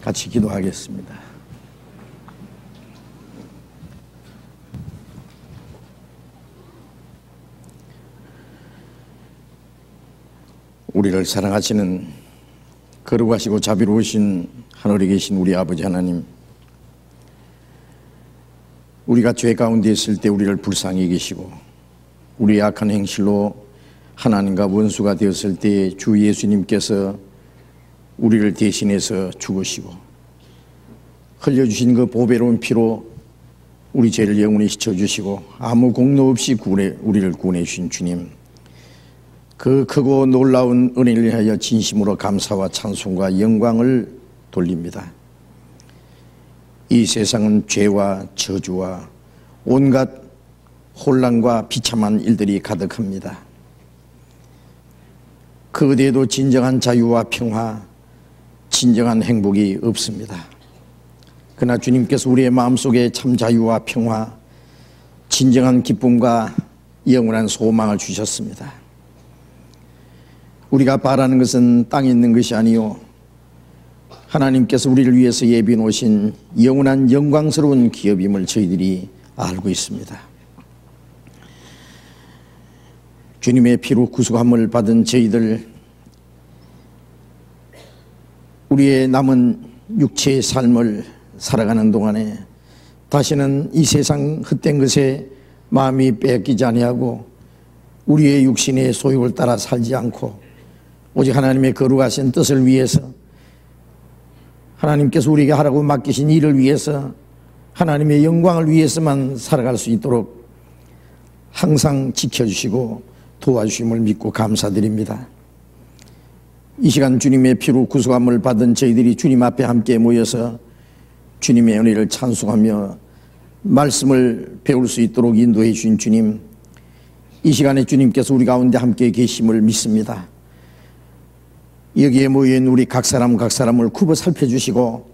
같이 기도하겠습니다. 우리를 사랑하시는 거룩하시고 자비로우신 하늘에 계신 우리 아버지 하나님, 우리가 죄 가운데 있을 때 우리를 불쌍히 여기시고 우리의 악한 행실로 하나님과 원수가 되었을 때 주 예수님께서 우리를 대신해서 죽으시고 흘려주신 그 보배로운 피로 우리 죄를 영원히 씻어주시고 아무 공로 없이 우리를 구원해 주신 주님, 그 크고 놀라운 은혜를 위하여 진심으로 감사와 찬송과 영광을 돌립니다. 이 세상은 죄와 저주와 온갖 혼란과 비참한 일들이 가득합니다. 그 어디에도 진정한 자유와 평화, 진정한 행복이 없습니다. 그러나 주님께서 우리의 마음속에 참 자유와 평화, 진정한 기쁨과 영원한 소망을 주셨습니다. 우리가 바라는 것은 땅에 있는 것이 아니요 하나님께서 우리를 위해서 예비해 놓으신 영원한 영광스러운 기업임을 저희들이 알고 있습니다. 주님의 피로 구속함을 받은 저희들, 우리의 남은 육체의 삶을 살아가는 동안에 다시는 이 세상 헛된 것에 마음이 뺏기지 아니하고 우리의 육신의 소욕을 따라 살지 않고 오직 하나님의 거룩하신 뜻을 위해서, 하나님께서 우리에게 하라고 맡기신 일을 위해서, 하나님의 영광을 위해서만 살아갈 수 있도록 항상 지켜주시고 도와주심을 믿고 감사드립니다. 이 시간 주님의 피로 구속함을 받은 저희들이 주님 앞에 함께 모여서 주님의 은혜를 찬송하며 말씀을 배울 수 있도록 인도해 주신 주님, 이 시간에 주님께서 우리 가운데 함께 계심을 믿습니다. 여기에 모여있는 우리 각 사람을 굽어 살펴주시고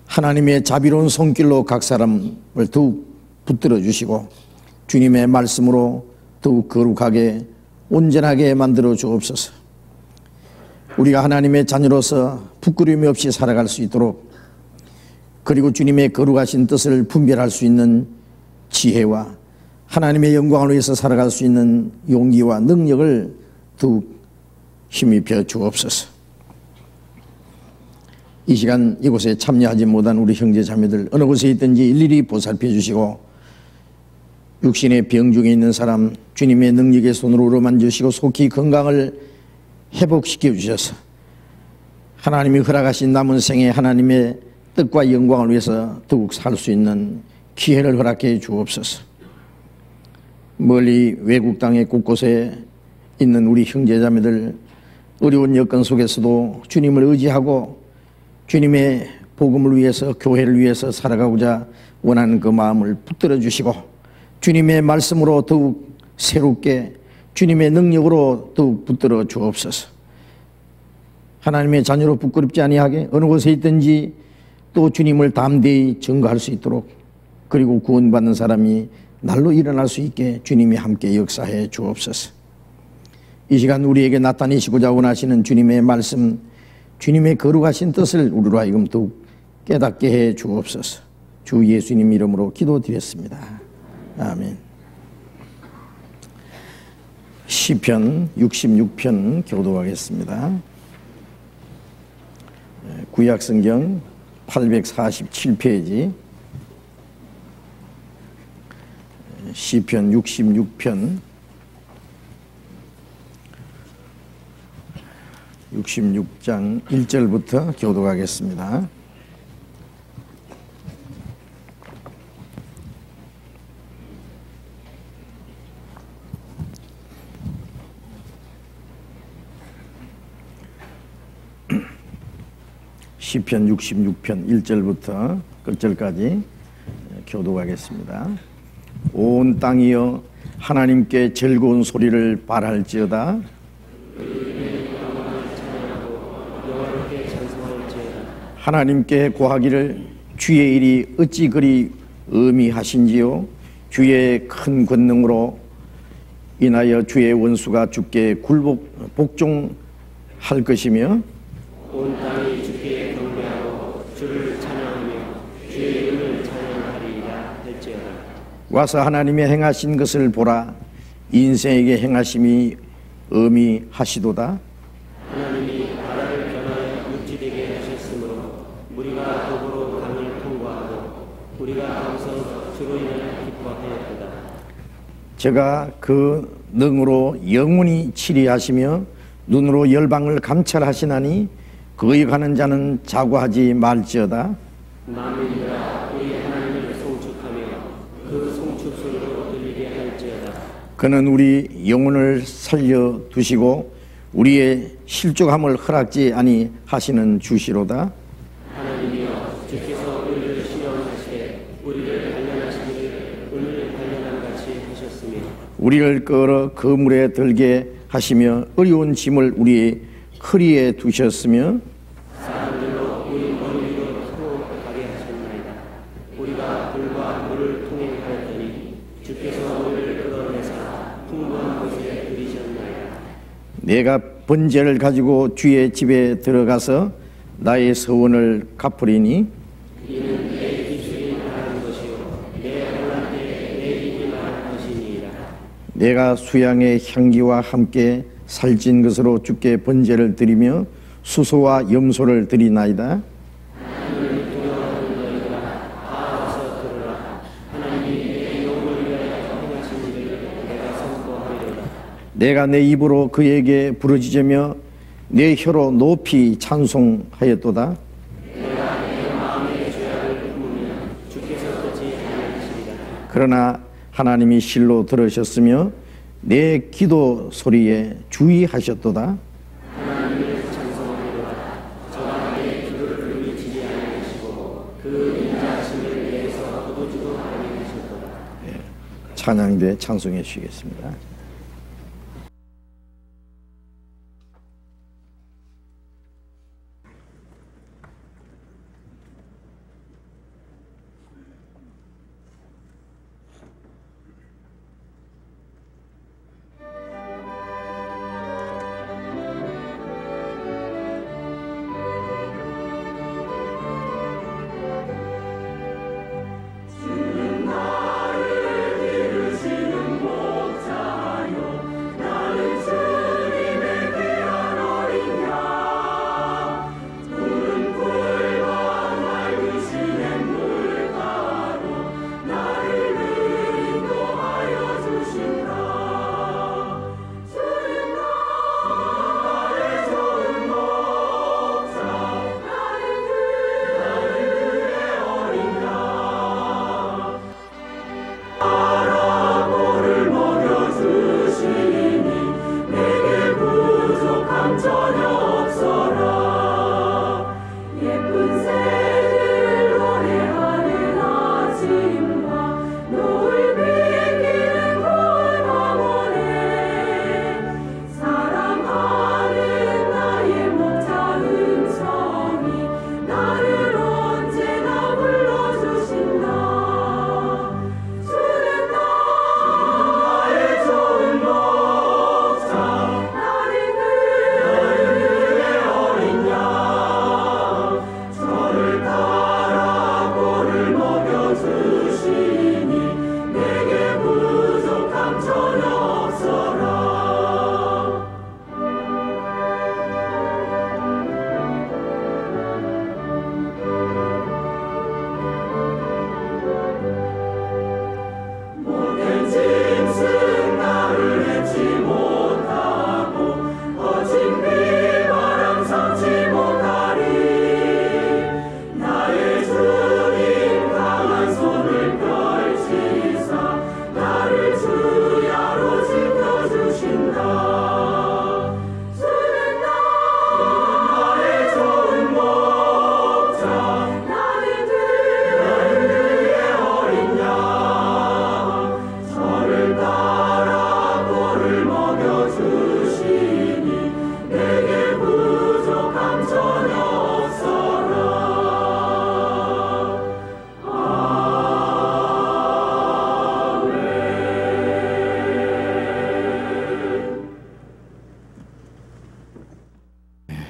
하나님의 자비로운 손길로 각 사람을 더욱 붙들어 주시고 주님의 말씀으로 더욱 거룩하게 온전하게 만들어 주옵소서. 우리가 하나님의 자녀로서 부끄러움이 없이 살아갈 수 있도록, 그리고 주님의 거룩하신 뜻을 분별할 수 있는 지혜와 하나님의 영광을 위해서 살아갈 수 있는 용기와 능력을 더욱 힘입혀 주옵소서. 이 시간 이곳에 참여하지 못한 우리 형제 자매들 어느 곳에 있든지 일일이 보살펴 주시고 육신의 병 중에 있는 사람 주님의 능력의 손으로 어루만지시고 속히 건강을 회복시켜 주셔서 하나님이 허락하신 남은 생에 하나님의 뜻과 영광을 위해서 더욱 살 수 있는 기회를 허락해 주옵소서. 멀리 외국 땅의 곳곳에 있는 우리 형제 자매들 어려운 여건 속에서도 주님을 의지하고 주님의 복음을 위해서, 교회를 위해서 살아가고자 원하는 그 마음을 붙들어 주시고 주님의 말씀으로 더욱 새롭게, 주님의 능력으로 더욱 붙들어 주옵소서. 하나님의 자녀로 부끄럽지 아니하게 어느 곳에 있든지 또 주님을 담대히 증거할 수 있도록, 그리고 구원받는 사람이 날로 일어날 수 있게 주님이 함께 역사해 주옵소서. 이 시간 우리에게 나타내시고자 원하시는 주님의 말씀, 주님의 거룩하신 뜻을 우리로 하여금 더욱 깨닫게 해 주옵소서. 주 예수님 이름으로 기도드렸습니다. 아멘. 시편 66편 교도하겠습니다. 구약성경 847페이지 시편 66편 66장 1절부터 교도하겠습니다. 시편 66편 1절부터 끝절까지 교도하겠습니다. 온 땅이여 하나님께 즐거운 소리를 발할지어다. 하나님께 고하기를 주의 일이 어찌 그리 의미하신지요. 주의 큰 권능으로 인하여 주의 원수가 주께 복종할 것이며 온 땅이 주께 경배하고 주를 와서 하나님의 행하신 것을 보라. 인생에게 행하심이 의미하시도다. 하나님이 바다를 변화해 육지되게 하셨으므로 우리가 도보로 강을 통과하고 우리가 감서 주로 인하여 기뻐하였도다. 제가 그 능으로 영원히 치리하시며 눈으로 열방을 감찰하시나니 그의 가는 자는 자고하지 말지어다. 만민들아 우리 하나님을 송축하며 그 송축 소리로 들리게 할지어다. 그는 우리 영혼을 살려두시고 우리의 실족함을 허락지 아니하시는 주시로다. 하나님이여 주께서 우리를 시험하시되 우리를 단련하시기를 오늘 단련함 같이 하셨으며 우리를 끌어 그 물에 들게 하시며 어려운 짐을 우리의 허리에 두셨으며 사람들로 우리 머리 위로 타고 가게 하셨나이다. 우리가 불과 물을 통행하였더니 주께서 우리를 끌어내사 풍부한 곳에 들이셨나이다. 내가 번제를 가지고 주의 집에 들어가서 나의 서원을 갚으리니 이는 내 기술이 말하는 것이요 내 혼란 때에 내 입이 말하는 것이니이다. 내가 수양의 향기와 함께 살찐 것으로 주께 번제를 드리며 수소와 염소를 드리나이다. 하나님을 두려워하는 너희가 다 와서 들으라. 하나님이 내 영혼을 위하여 행하신 일을 내가 선포하리로다. 내가 내 입으로 그에게 부르짖으며 내 혀로 높이 찬송하였도다. 내가 내 마음의 죄악을 품으면 주께서 끝이 아니하시리라. 그러나 하나님이 실로 들으셨으며 내 기도 소리에 주의하셨도다. 하나님을 찬송하리로다. 저가 내 기도를 의미치지 아니하시고 그 인자하심을 위해서 거두지도 아니하셨도다. 찬양대 찬송해 주시겠습니다.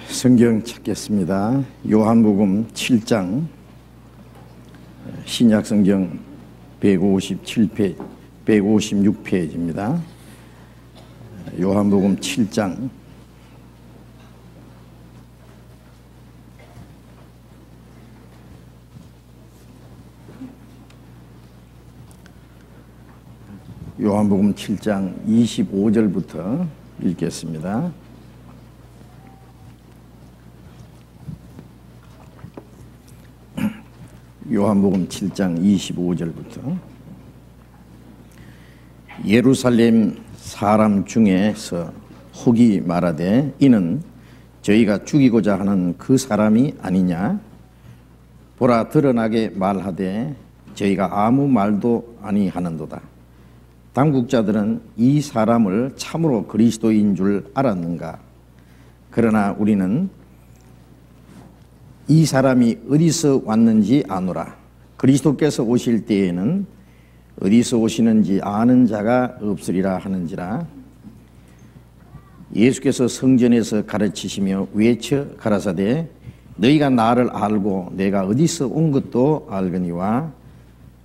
성경 찾겠습니다. 요한복음 7장, 신약성경 157페이지, 156페이지입니다. 요한복음 7장 요한복음 7장 25절부터 읽겠습니다. 요한복음 7장 25절부터 예루살렘 사람 중에서 혹이 말하되 이는 저희가 죽이고자 하는 그 사람이 아니냐? 보라 드러나게 말하되 저희가 아무 말도 아니하는도다. 당국자들은 이 사람을 참으로 그리스도인 줄 알았는가? 그러나 우리는 이 사람이 어디서 왔는지 아노라. 그리스도께서 오실 때에는 어디서 오시는지 아는 자가 없으리라 하는지라. 예수께서 성전에서 가르치시며 외쳐 가라사대 너희가 나를 알고 내가 어디서 온 것도 알거니와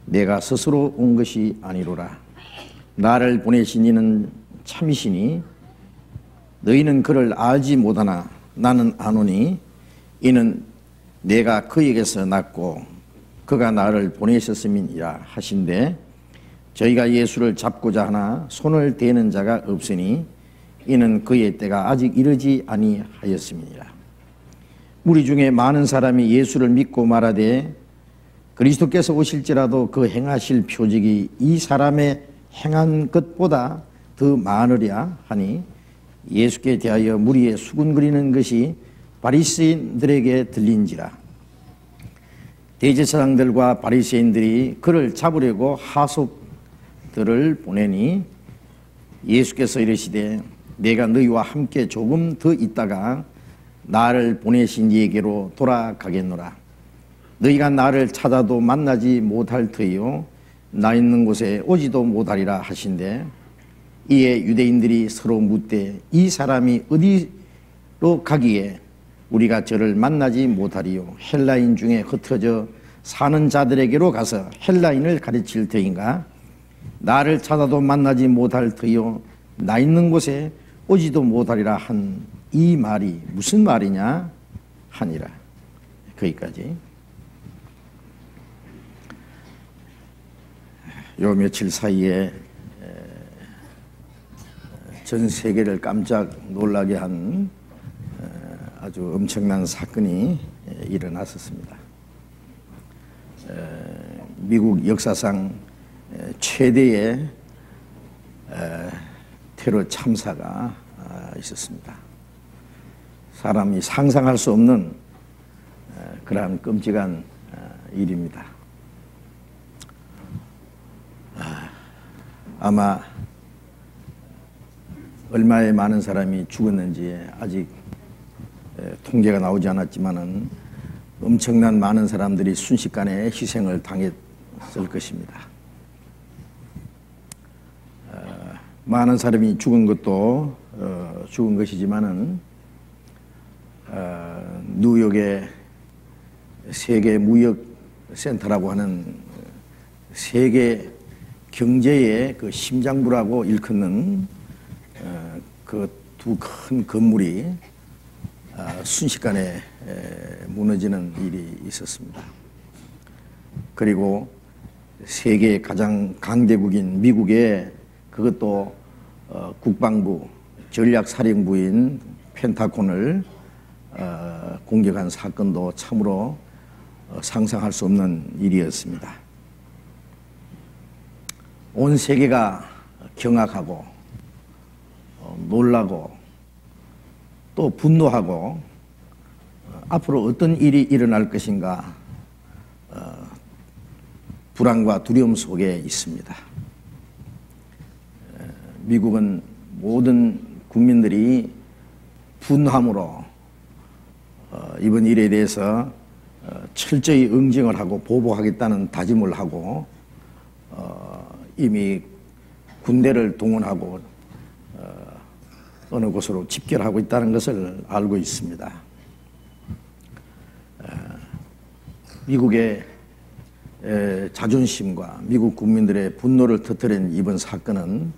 내가 스스로 온 것이 아니로라. 나를 보내신 이는 참이시니 너희는 그를 알지 못하나 나는 아노니 이는 내가 그에게서 났고 그가 나를 보내셨음이니라 하신대 저희가 예수를 잡고자 하나 손을 대는 자가 없으니 이는 그의 때가 아직 이르지 아니하였음이니라. 우리 중에 많은 사람이 예수를 믿고 말하되 그리스도께서 오실지라도 그 행하실 표적이 이 사람의 행한 것보다 더 많으랴 하니 예수께 대하여 무리에 수군거리는 것이 바리새인들에게 들린지라. 대제사장들과 바리새인들이 그를 잡으려고 하속들을 보내니 예수께서 이르시되 내가 너희와 함께 조금 더 있다가 나를 보내신 이에게로 돌아가겠노라. 너희가 나를 찾아도 만나지 못할 터이요 나 있는 곳에 오지도 못하리라 하신대 이에 유대인들이 서로 묻되 이 사람이 어디로 가기에 우리가 저를 만나지 못하리요? 헬라인 중에 흩어져 사는 자들에게로 가서 헬라인을 가르칠 터인가? 나를 찾아도 만나지 못할 터이요 나 있는 곳에 오지도 못하리라 한 이 말이 무슨 말이냐 하니라. 거기까지. 요 며칠 사이에 전 세계를 깜짝 놀라게 한 아주 엄청난 사건이 일어났었습니다. 미국 역사상 최대의 테러 참사가 있었습니다. 사람이 상상할 수 없는 그러한 끔찍한 일입니다. 아마 얼마의 많은 사람이 죽었는지 아직 통계가 나오지 않았지만은 엄청난 많은 사람들이 순식간에 희생을 당했을 것입니다. 많은 사람이 죽은 것도 죽은 것이지만은 뉴욕의 세계 무역센터라고 하는 세계 경제의 그 심장부라고 일컫는 그 두 큰 건물이 순식간에 무너지는 일이 있었습니다. 그리고 세계 가장 강대국인 미국의 그것도 국방부 전략사령부인 펜타곤을 공격한 사건도 참으로 상상할 수 없는 일이었습니다. 온 세계가 경악하고 놀라고 또 분노하고 앞으로 어떤 일이 일어날 것인가 불안과 두려움 속에 있습니다. 미국은 모든 국민들이 분함으로 이번 일에 대해서 철저히 응징을 하고 보복하겠다는 다짐을 하고 이미 군대를 동원하고 어느 곳으로 집결하고 있다는 것을 알고 있습니다. 미국의 자존심과 미국 국민들의 분노를 터뜨린 이번 사건은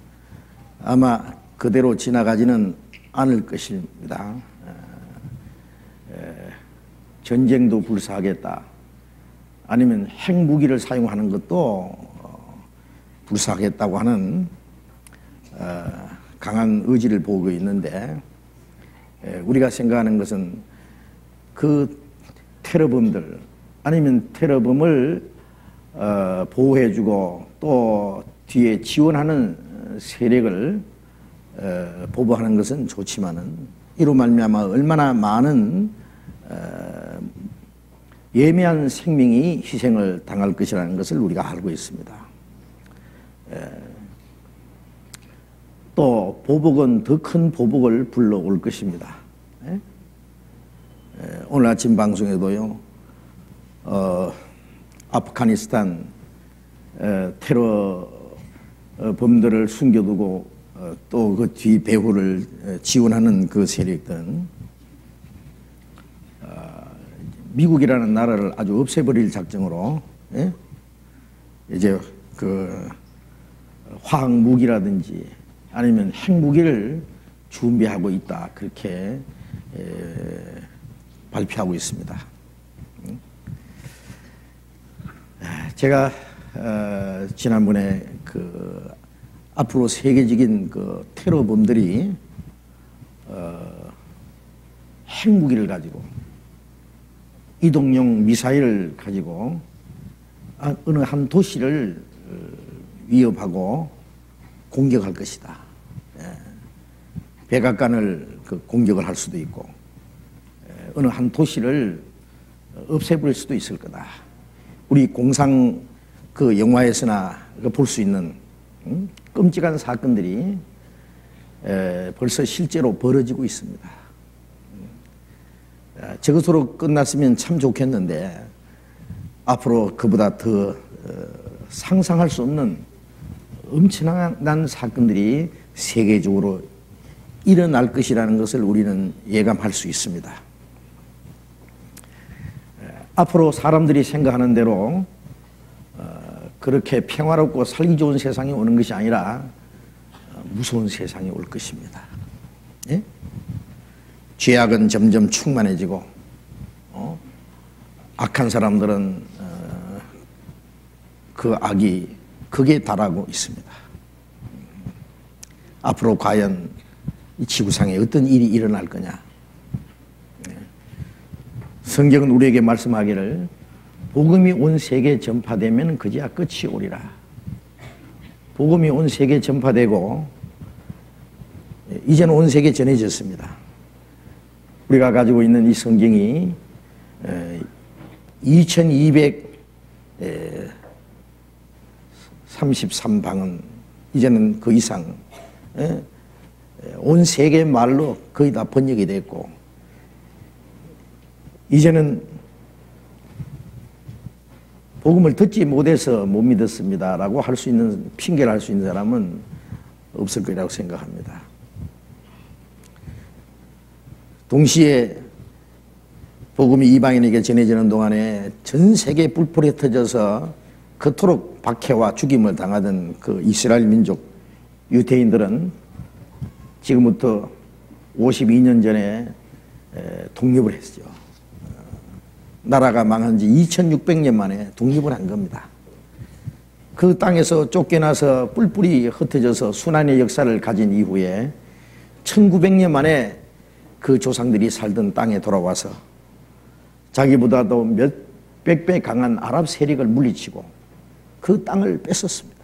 아마 그대로 지나가지는 않을 것입니다. 전쟁도 불사하겠다, 아니면 핵무기를 사용하는 것도 불사하겠다고 하는 강한 의지를 보이고 있는데, 우리가 생각하는 것은 그 테러범들, 아니면 테러범을 보호해주고 또 뒤에 지원하는 세력을 보호하는 것은 좋지만은, 이로 말미암아 얼마나 많은 예매한 생명이 희생을 당할 것이라는 것을 우리가 알고 있습니다. 또 보복은 더 큰 보복을 불러올 것입니다. 오늘 아침 방송에도요, 아프가니스탄 테러 범들을 숨겨두고 또 그 뒤 배후를 지원하는 그 세력들은 미국이라는 나라를 아주 없애버릴 작정으로 이제 그 화학 무기라든지 아니면 핵무기를 준비하고 있다, 그렇게 발표하고 있습니다. 제가 지난번에 그 앞으로 세계적인 그 테러범들이 핵무기를 가지고, 이동용 미사일을 가지고 어느 한 도시를 위협하고 공격할 것이다. 백악관을 공격을 할 수도 있고, 어느 한 도시를 없애버릴 수도 있을 거다. 우리 공상 그 영화에서나 볼 수 있는 끔찍한 사건들이 벌써 실제로 벌어지고 있습니다. 저것으로 끝났으면 참 좋겠는데, 앞으로 그보다 더 상상할 수 없는 엄청난 사건들이 세계적으로 일어날 것이라는 것을 우리는 예감할 수 있습니다. 앞으로 사람들이 생각하는 대로 그렇게 평화롭고 살기 좋은 세상이 오는 것이 아니라 무서운 세상이 올 것입니다. 예? 죄악은 점점 충만해지고, 악한 사람들은 그 악이 극에 달하고 있습니다. 앞으로 과연 이 지구상에 어떤 일이 일어날 거냐? 성경은 우리에게 말씀하기를 복음이 온 세계에 전파되면 그제야 끝이 오리라. 복음이 온 세계에 전파되고 이제는 온 세계에 전해졌습니다. 우리가 가지고 있는 이 성경이 2233방은 이제는 그 이상 온 세계 말로 거의 다 번역이 됐고, 이제는 복음을 듣지 못해서 못 믿었습니다 라고 할 수 있는, 핑계를 할 수 있는 사람은 없을 거라고 생각합니다. 동시에 복음이 이방인에게 전해지는 동안에 전 세계에 뿔뿔이 터져서 그토록 박해와 죽임을 당하던 그 이스라엘 민족 유대인들은 지금부터 52년 전에 독립을 했죠. 나라가 망한 지 2600년 만에 독립을 한 겁니다. 그 땅에서 쫓겨나서 뿔뿔이 흩어져서 순환의 역사를 가진 이후에 1900년 만에 그 조상들이 살던 땅에 돌아와서 자기보다도 몇백 배 강한 아랍 세력을 물리치고 그 땅을 뺏었습니다.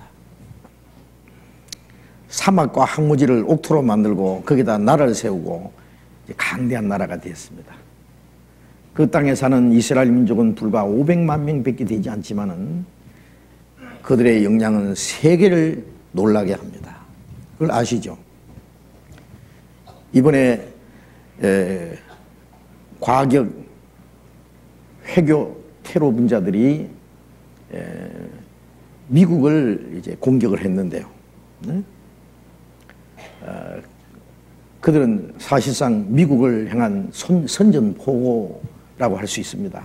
사막과 황무지를 옥토로 만들고 거기다 나라를 세우고 강대한 나라가 되었습니다. 그 땅에 사는 이스라엘 민족은 불과 500만 명밖에 되지 않지만은 그들의 영향은 세계를 놀라게 합니다. 그걸 아시죠? 이번에 과격 회교 테러 분자들이 미국을 이제 공격을 했는데요. 네? 그들은 사실상 미국을 향한 선전포고라고 할 수 있습니다.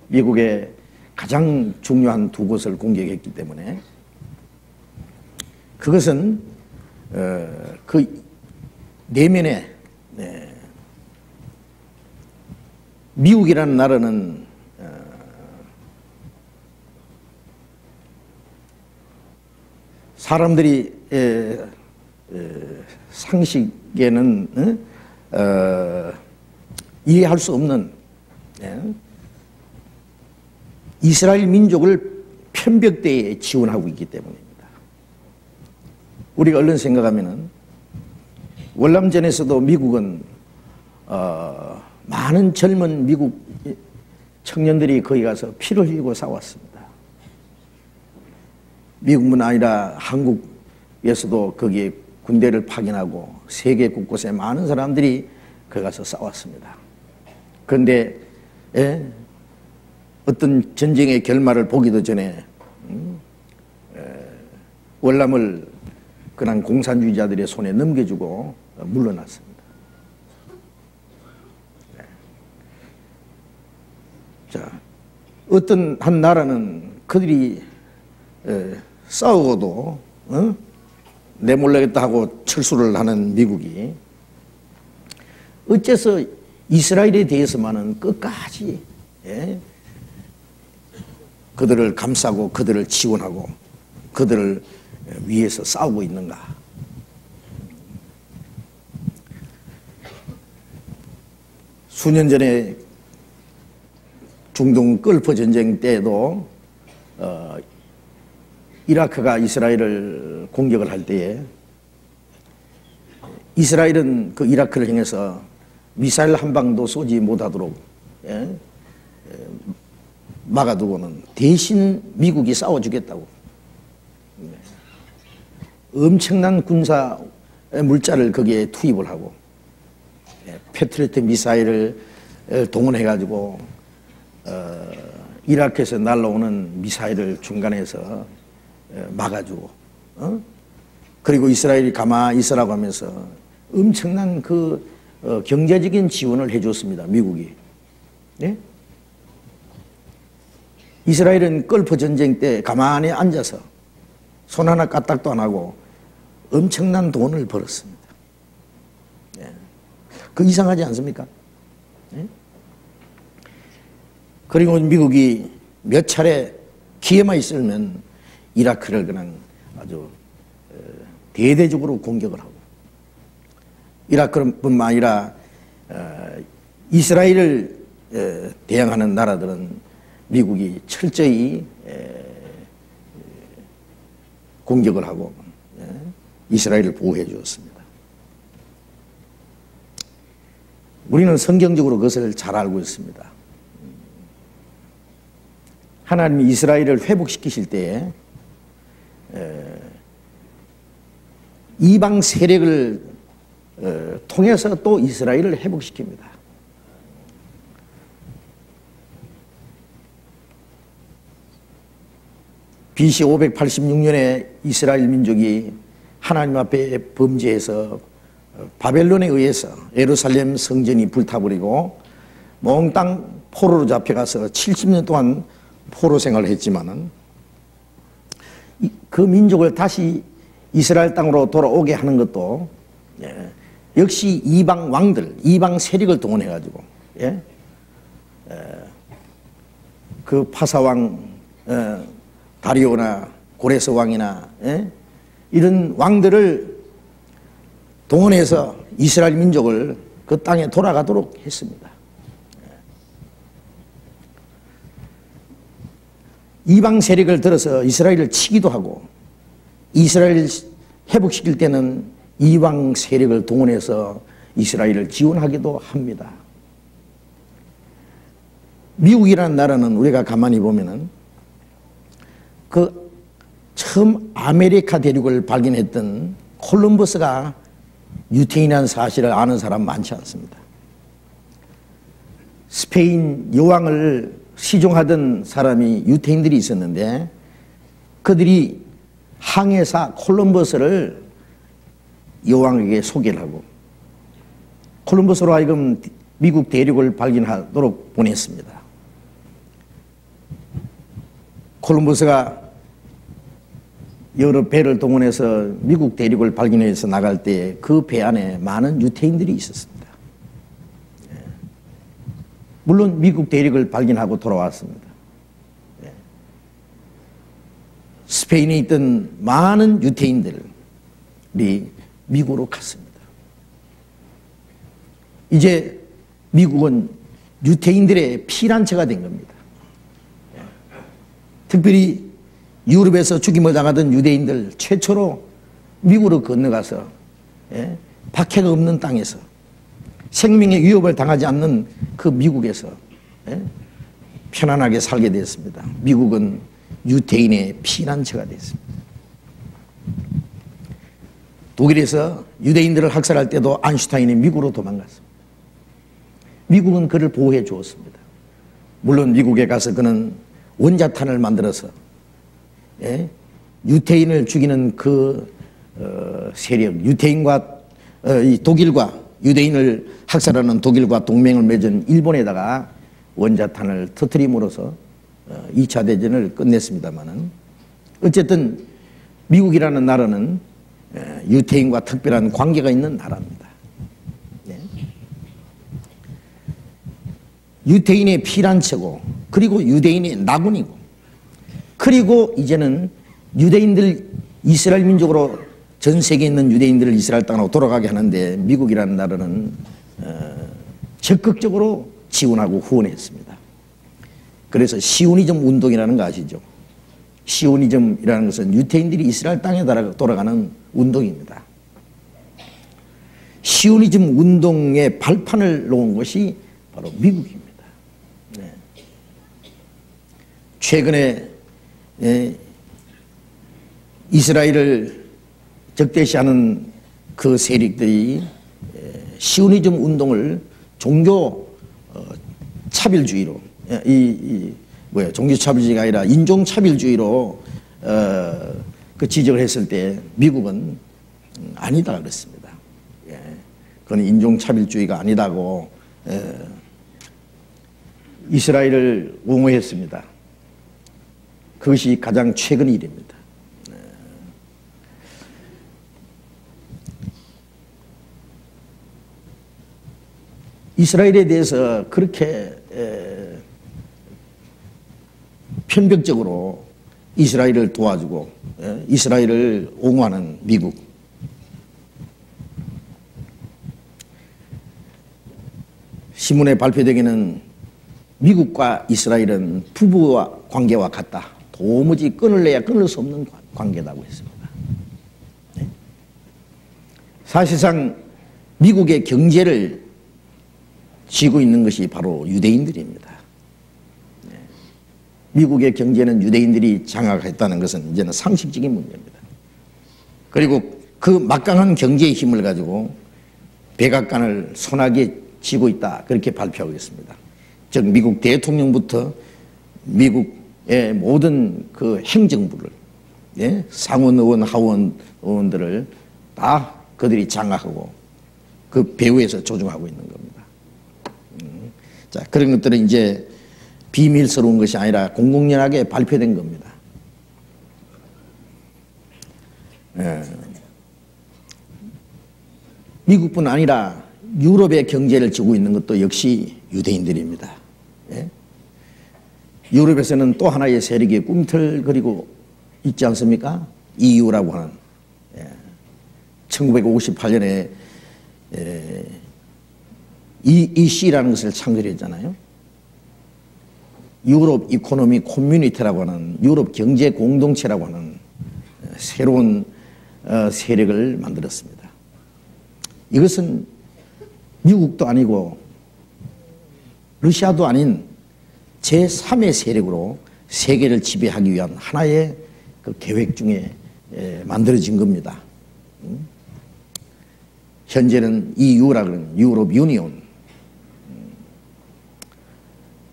미국의 가장 중요한 두 곳을 공격했기 때문에 그것은 그 내면에 미국이라는 나라는 사람들이 상식에는 이해할 수 없는 이스라엘 민족을 편벽대에 지원하고 있기 때문입니다. 우리가 얼른 생각하면은 월남전에서도 미국은 많은 젊은 미국 청년들이 거기 가서 피를 흘리고 싸웠습니다. 미국뿐 아니라 한국에서도 거기에 군대를 파견하고 세계 곳곳에 많은 사람들이 거기 가서 싸웠습니다. 그런데 어떤 전쟁의 결말을 보기도 전에 월남을 그냥 공산주의자들의 손에 넘겨주고 물러났습니다. 자, 어떤 한 나라는 그들이 싸우고도 내몰라겠다 하고 철수를 하는 미국이 어째서 이스라엘에 대해서만은 끝까지 그들을 감싸고 그들을 지원하고 그들을 위해서 싸우고 있는가? 수년 전에 중동 걸프 전쟁 때에도 이라크가 이스라엘을 공격을 할 때에 이스라엘은 그 이라크를 향해서 미사일 한 방도 쏘지 못하도록 막아두고는 대신 미국이 싸워주겠다고 엄청난 군사 물자를 거기에 투입을 하고 패트리어트 미사일을 동원해가지고 이라크에서 날라오는 미사일을 중간에서 막아주고 그리고 이스라엘이 가만히 있으라고 하면서 엄청난 그 경제적인 지원을 해줬습니다. 미국이. 네? 이스라엘은 걸프 전쟁 때 가만히 앉아서 손 하나 까딱도 안 하고 엄청난 돈을 벌었습니다. 네. 그 이상하지 않습니까? 네? 그리고 미국이 몇 차례 기회만 있으면 이라크를 그냥 아주 대대적으로 공격을 하고 이라크뿐만 아니라 이스라엘을 대항하는 나라들은 미국이 철저히 공격을 하고 이스라엘을 보호해 주었습니다. 우리는 성경적으로 그것을 잘 알고 있습니다. 하나님이 이스라엘을 회복시키실 때에 이방 세력을 통해서 또 이스라엘을 회복시킵니다. BC 586년에 이스라엘 민족이 하나님 앞에 범죄해서 바벨론에 의해서 예루살렘 성전이 불타버리고 몽땅 포로로 잡혀가서 70년 동안 포로 생활을 했지만은 그 민족을 다시 이스라엘 땅으로 돌아오게 하는 것도 역시 이방 왕들, 이방 세력을 동원해가지고 그 파사왕 다리오나 고레스 왕이나 이런 왕들을 동원해서 이스라엘 민족을 그 땅에 돌아가도록 했습니다. 이방 세력을 들어서 이스라엘을 치기도 하고 이스라엘을 회복시킬 때는 이방 세력을 동원해서 이스라엘을 지원하기도 합니다. 미국이라는 나라는 우리가 가만히 보면은 그 처음 아메리카 대륙을 발견했던 콜럼버스가 유태인이라는 사실을 아는 사람 많지 않습니다. 스페인 여왕을 시종하던 사람이 유태인들이 있었는데 그들이 항해사 콜럼버스를 여왕에게 소개를 하고 콜럼버스로 하여금 미국 대륙을 발견하도록 보냈습니다. 콜럼버스가 여러 배를 동원해서 미국 대륙을 발견해서 나갈 때 그 배 안에 많은 유태인들이 있었습니다. 물론 미국 대륙을 발견하고 돌아왔습니다. 스페인에 있던 많은 유태인들이 미국으로 갔습니다. 이제 미국은 유태인들의 피난처가 된 겁니다. 특별히 유럽에서 죽임을 당하던 유대인들 최초로 미국으로 건너가서 박해가 없는 땅에서 생명의 위협을 당하지 않는 그 미국에서 편안하게 살게 되었습니다. 미국은 유태인의 피난처가 됐습니다. 독일에서 유대인들을 학살할 때도 아인슈타인이 미국으로 도망갔습니다. 미국은 그를 보호해 주었습니다. 물론 미국에 가서 그는 원자탄을 만들어서 유태인을 죽이는 그 세력, 유태인과 이 독일과 유대인을 학살하는 독일과 동맹을 맺은 일본에다가 원자탄을 터뜨림으로써 2차 대전을 끝냈습니다마는 어쨌든 미국이라는 나라는 유태인과 특별한 관계가 있는 나라입니다. 유태인의 피난처고, 그리고 유대인의 나군이고, 그리고 이제는 유대인들, 이스라엘 민족으로 전 세계에 있는 유대인들을 이스라엘 땅으로 돌아가게 하는데 미국이라는 나라는 적극적으로 지원하고 후원했습니다. 그래서 시오니즘 운동이라는 거 아시죠? 시오니즘이라는 것은 유태인들이 이스라엘 땅에 돌아가는 운동입니다. 시오니즘 운동의 발판을 놓은 것이 바로 미국입니다. 최근에 이스라엘을 적대시하는 그 세력들이 시오니즘 운동을 종교 차별주의로, 종교 차별주의가 아니라 인종 차별주의로 그 지적을 했을 때 미국은 아니다 그랬습니다. 그건 인종 차별주의가 아니다고 이스라엘을 옹호했습니다. 그것이 가장 최근 일입니다. 이스라엘에 대해서 그렇게 편벽적으로 이스라엘을 도와주고 이스라엘을 옹호하는 미국. 신문에 발표되기는 미국과 이스라엘은 부부와 관계와 같다. 도무지 끊을래야 끊을 수 없는 관계라고 했습니다. 사실상 미국의 경제를 쥐고 있는 것이 바로 유대인들입니다. 미국의 경제는 유대인들이 장악했다는 것은 이제는 상식적인 문제입니다. 그리고 그 막강한 경제의 힘을 가지고 백악관을 손아귀에 쥐고 있다, 그렇게 발표하고 있습니다. 즉 미국 대통령부터 미국의 모든 그 행정부를, 상원 의원, 하원 의원들을 다 그들이 장악하고 그 배후에서 조종하고 있는 겁니다. 자, 그런 것들은 이제 비밀스러운 것이 아니라 공공연하게 발표된 겁니다. 미국뿐 아니라 유럽의 경제를 쥐고 있는 것도 역시 유대인들입니다. 유럽에서는 또 하나의 세력이 꿈틀거리고 있지 않습니까? EU라고 하는 1958년에 EC라는 것을 창설했잖아요. 유럽 이코노미 커뮤니티라고 하는, 유럽 경제 공동체라고 하는 새로운 세력을 만들었습니다. 이것은 미국도 아니고 러시아도 아닌 제3의 세력으로 세계를 지배하기 위한 하나의 그 계획 중에 만들어진 겁니다. 현재는 EU라고 하는 유럽 유니온.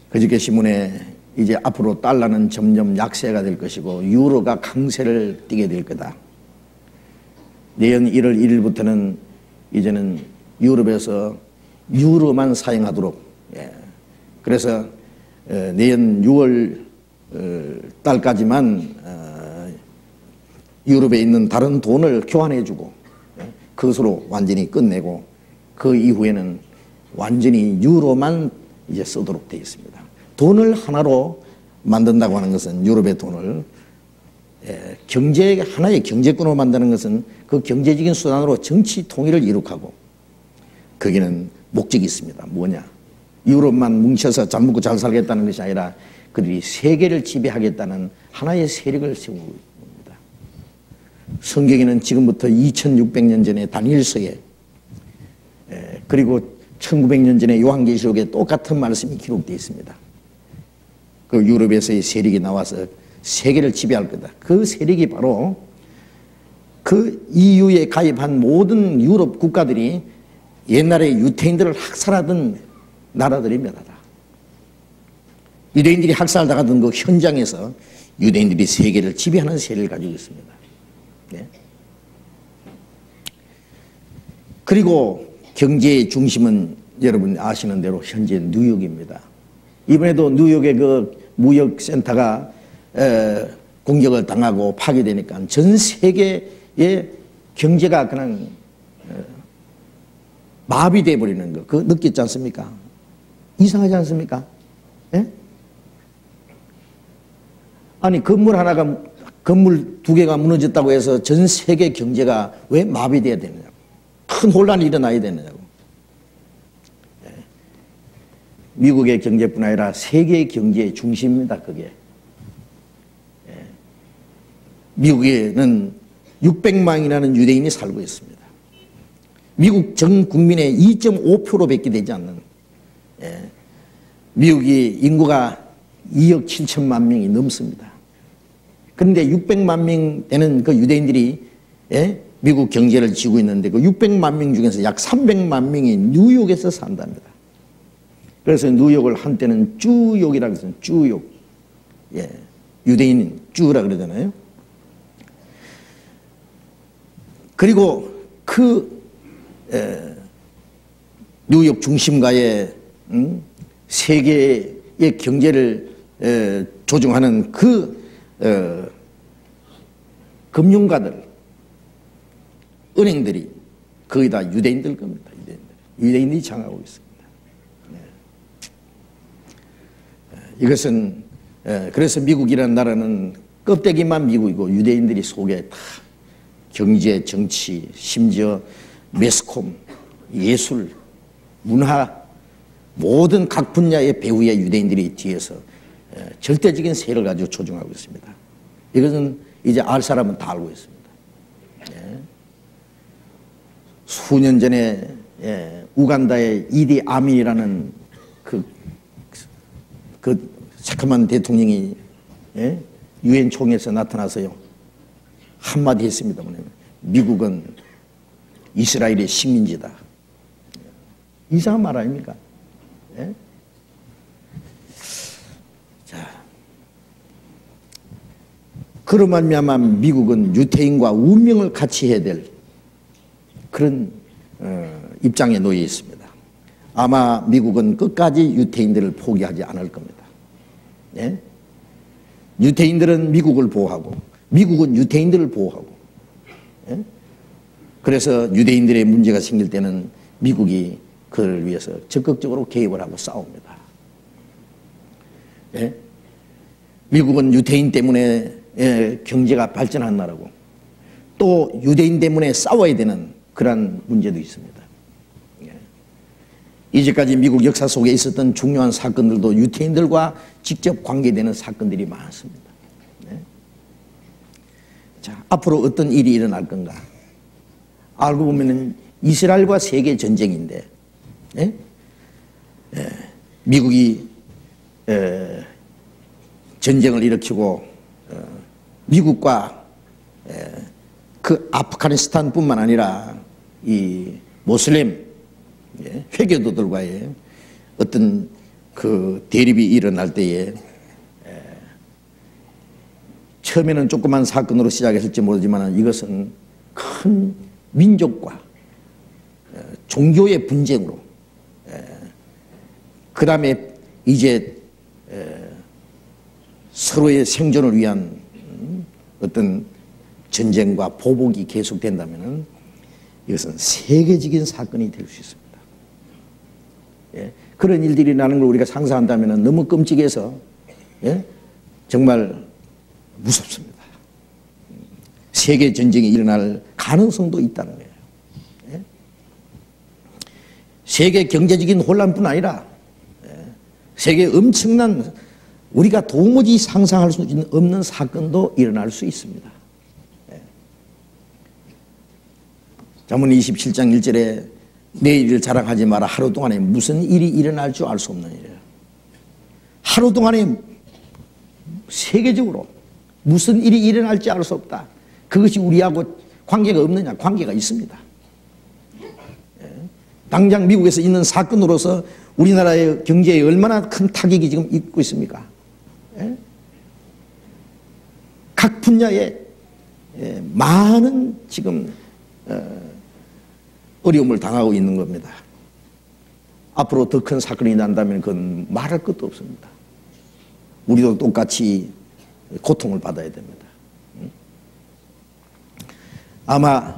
그저께 신문에 이제 앞으로 달러는 점점 약세가 될 것이고 유로가 강세를 띠게 될 거다. 내년 1월 1일부터는 이제는 유럽에서 유로만 사용하도록, 그래서 내년 6월 달까지만 유럽에 있는 다른 돈을 교환해주고 그것으로 완전히 끝내고 그 이후에는 완전히 유로만 이제 쓰도록 되어 있습니다. 돈을 하나로 만든다고 하는 것은 유럽의 돈을 하나의 경제권으로 만드는 것은 그 경제적인 수단으로 정치 통일을 이룩하고 거기는 목적이 있습니다. 뭐냐? 유럽만 뭉쳐서 잘 먹고 잘 살겠다는 것이 아니라 그들이 세계를 지배하겠다는 하나의 세력을 세우고 있습니다. 성경에는 지금부터 2600년 전에 다니엘서에 그리고 1900년 전에 요한계시록에 똑같은 말씀이 기록되어 있습니다. 그 유럽에서의 세력이 나와서 세계를 지배할 거다. 그 세력이 바로 그 EU에 가입한 모든 유럽 국가들이 옛날에 유태인들을 학살하던 나라들입니다. 유대인들이 학살당하던 그 현장에서 유대인들이 세계를 지배하는 세력을 가지고 있습니다. 네. 그리고 경제의 중심은 여러분 아시는 대로 현재 뉴욕입니다. 이번에도 뉴욕의 그 무역센터가 공격을 당하고 파괴되니까 전 세계의 경제가 그냥 마비돼 버리는 거, 그거 느꼈지 않습니까? 이상하지 않습니까? 예? 아니 건물 2개가 무너졌다고 해서 전 세계 경제가 왜 마비돼야 되느냐고, 큰 혼란이 일어나야 되느냐고. 예. 미국의 경제뿐 아니라 세계 경제의 중심입니다. 그게. 예. 미국에는 600만이라는 유대인이 살고 있습니다. 미국 전 국민의 2.5%밖에 되지 않는, 미국이 인구가 2억 7천만 명이 넘습니다. 그런데 600만 명 되는 그 유대인들이 미국 경제를 지고 있는데 그 600만 명 중에서 약 300만 명이 뉴욕에서 산답니다. 그래서 뉴욕을 한때는 쭈욕이라고 했어요. 쭈욕. 유대인 쭈라 그러잖아요. 그리고 그 뉴욕 중심가의 세계의 경제를 조종하는 그 금융가들, 은행들이 거의 다 유대인들 겁니다. 유대인들이 장악하고 있습니다. 이것은 그래서 미국이라는 나라는 껍데기만 미국이고 유대인들이 속에 다 경제, 정치, 심지어 매스콤, 예술, 문화, 모든 각 분야의 배후의 유대인들이 뒤에서 절대적인 세력을 가지고 조종하고 있습니다. 이것은 이제 알 사람은 다 알고 있습니다. 수년 전에 우간다의 이디 아민이라는 그 새카만 대통령이 유엔 총회에서 나타나서요 한마디 했습니다. 미국은 이스라엘의 식민지다. 이상한 말 아닙니까? 자, 그로 말미암아 미국은 유태인과 운명을 같이 해야 될 그런 입장에 놓여 있습니다. 아마 미국은 끝까지 유태인들을 포기하지 않을 겁니다. 유태인들은 미국을 보호하고 미국은 유태인들을 보호하고 그래서 유대인들의 문제가 생길 때는 미국이 그를 위해서 적극적으로 개입을 하고 싸웁니다. 미국은 유태인 때문에 경제가 발전한 나라고 또 유대인 때문에 싸워야 되는 그런 문제도 있습니다. 이제까지 미국 역사 속에 있었던 중요한 사건들도 유태인들과 직접 관계되는 사건들이 많습니다. 자, 앞으로 어떤 일이 일어날 건가? 알고 보면은 이스라엘과 세계 전쟁인데, 미국이 전쟁을 일으키고 미국과 그 아프가니스탄뿐만 아니라 이 모슬렘 회교도들과의 어떤 그 대립이 일어날 때에 처음에는 조그만 사건으로 시작했을지 모르지만 이것은 큰 민족과 종교의 분쟁으로 그 다음에 이제 서로의 생존을 위한 어떤 전쟁과 보복이 계속된다면 이것은 세계적인 사건이 될 수 있습니다. 예? 그런 일들이 나는 걸 우리가 상상한다면 너무 끔찍해서 예? 정말 무섭습니다. 세계 전쟁이 일어날 가능성도 있다는 거예요. 예? 세계 경제적인 혼란뿐 아니라 세계 엄청난 우리가 도무지 상상할 수 없는 사건도 일어날 수 있습니다. 잠언 27장 1절에 내일을 자랑하지 마라. 하루 동안에 무슨 일이 일어날 줄 알 수 없는 일이에요. 하루 동안에 세계적으로 무슨 일이 일어날지 알 수 없다. 그것이 우리하고 관계가 없느냐? 관계가 있습니다. 당장 미국에서 있는 사건으로서 우리나라의 경제에 얼마나 큰 타격이 지금 있고 있습니까? 각 분야에 많은 지금 어려움을 당하고 있는 겁니다. 앞으로 더 큰 사건이 난다면 그건 말할 것도 없습니다. 우리도 똑같이 고통을 받아야 됩니다. 아마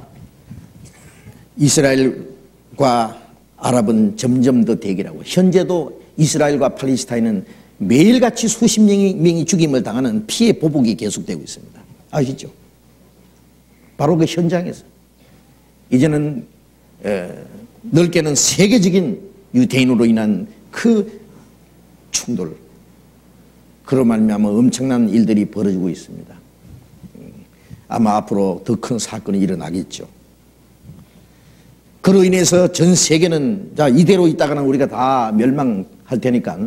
이스라엘과 아랍은 점점 더 대결하고 현재도 이스라엘과 팔레스타인은 매일같이 수십 명이 죽임을 당하는 피해 보복이 계속되고 있습니다. 아시죠? 바로 그 현장에서 이제는 넓게는 세계적인 유대인으로 인한 그 충돌, 그로 말미암아 엄청난 일들이 벌어지고 있습니다. 아마 앞으로 더 큰 사건이 일어나겠죠. 그로 인해서 전 세계는 자 이대로 있다가는 우리가 다 멸망할 테니까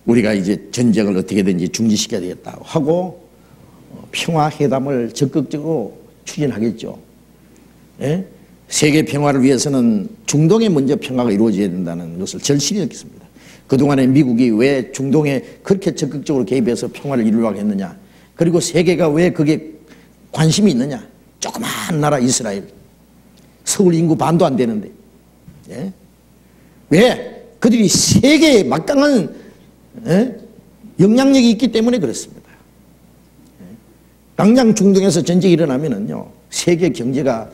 우리가 이제 전쟁을 어떻게든지 중지시켜야 되겠다 하고 평화회담을 적극적으로 추진하겠죠. 예? 세계 평화를 위해서는 중동에 먼저 평화가 이루어져야 된다는 것을 절실히 느꼈습니다. 그동안에 미국이 왜 중동에 그렇게 적극적으로 개입해서 평화를 이루려고 했느냐, 그리고 세계가 왜 그게 관심이 있느냐. 조그만 나라 이스라엘, 서울 인구 반도 안 되는데 예? 왜? 그들이 세계에 막강한 영향력이 있기 때문에 그렇습니다. 당장 중동에서 전쟁이 일어나면은요, 세계 경제가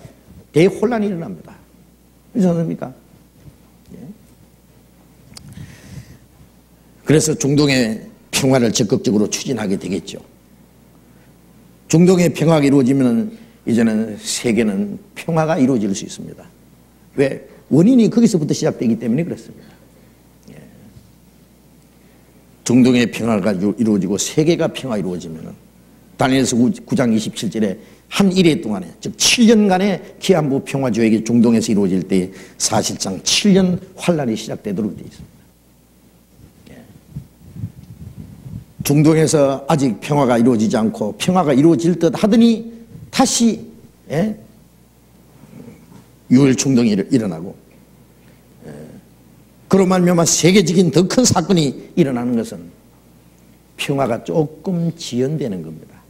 대혼란이 일어납니다. 그렇지 않습니까? 그래서 중동의 평화를 적극적으로 추진하게 되겠죠. 중동의 평화가 이루어지면 이제는 세계는 평화가 이루어질 수 있습니다. 왜? 원인이 거기서부터 시작되기 때문에 그렇습니다. 중동의 평화가 이루어지고 세계가 평화가 이루어지면 다니엘서 9장 27절에 한 일해 동안에 즉 7년간의 기한부 평화조약이 중동에서 이루어질 때 사실상 7년 환란이 시작되도록 되어 있습니다. 중동에서 아직 평화가 이루어지지 않고 평화가 이루어질 듯 하더니 다시 유혈 충동이 일어나고 그로 말미암아 세계적인 더 큰 사건이 일어나는 것은 평화가 조금 지연되는 겁니다.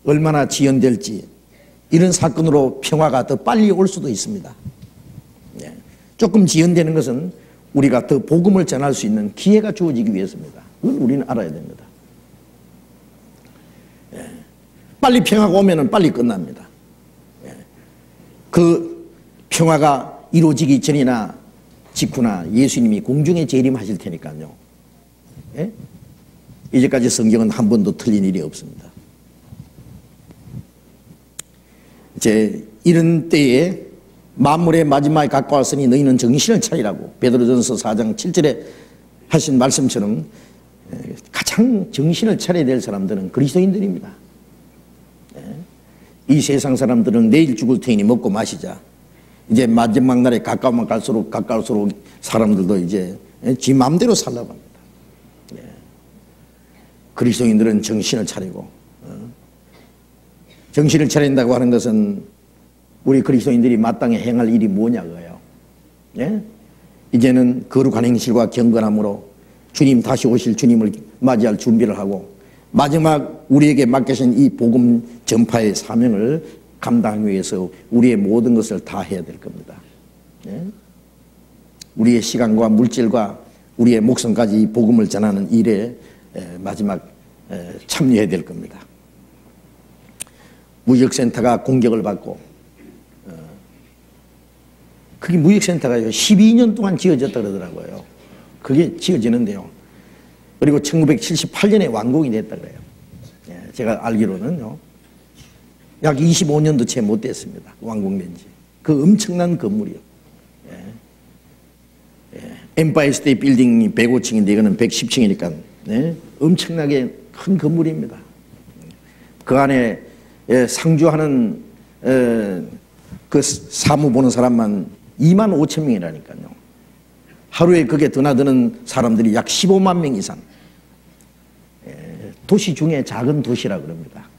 얼마나 지연될지 이런 사건으로 평화가 더 빨리 올 수도 있습니다. 조금 지연되는 것은 우리가 더 복음을 전할 수 있는 기회가 주어지기 위해서입니다. 그걸 우리는 알아야 됩니다. 빨리 평화가 오면 빨리 끝납니다. 그 평화가 이루어지기 전이나 직후나 예수님이 공중에 재림하실 테니까요. 이제까지 성경은 한 번도 틀린 일이 없습니다. 이제 이런 때에 만물의 마지막에 가까웠으니 너희는 정신을 차리라고 베드로전서 4장 7절에 하신 말씀처럼 가장 정신을 차려야 될 사람들은 그리스도인들입니다. 이 세상 사람들은 내일 죽을 테니 먹고 마시자. 이제 마지막 날에 가까우면 갈수록 사람들도 이제 지 마음대로 살라고 합니다. 그리스도인들은 정신을 차리고 정신을 차린다고 하는 것은 우리 그리스도인들이 마땅히 행할 일이 뭐냐고요. 이제는 거룩한 행실과 경건함으로 주님 다시 오실 주님을 맞이할 준비를 하고 마지막 우리에게 맡겨진 이 복음 전파의 사명을 감당하기 위해서 우리의 모든 것을 다 해야 될 겁니다. 우리의 시간과 물질과 우리의 목숨까지 복음을 전하는 일에 마지막 참여해야 될 겁니다. 무역센터가 공격을 받고, 그게 무역센터가 12년 동안 지어졌다 그러더라고요. 그게 지어지는데요. 그리고 1978년에 완공이 됐다 그래요. 제가 알기로는요. 약 25년도 채 못 됐습니다. 완공된 지. 그 엄청난 건물이요. 엠파이어 스테이트 빌딩이 105층인데 이거는 110층이니까 엄청나게 큰 건물입니다. 그 안에 상주하는 그 사무 보는 사람만 2만 5천 명이라니까요. 하루에 그게 드나드는 사람들이 약 15만 명 이상. 도시 중에 작은 도시라 그럽니다.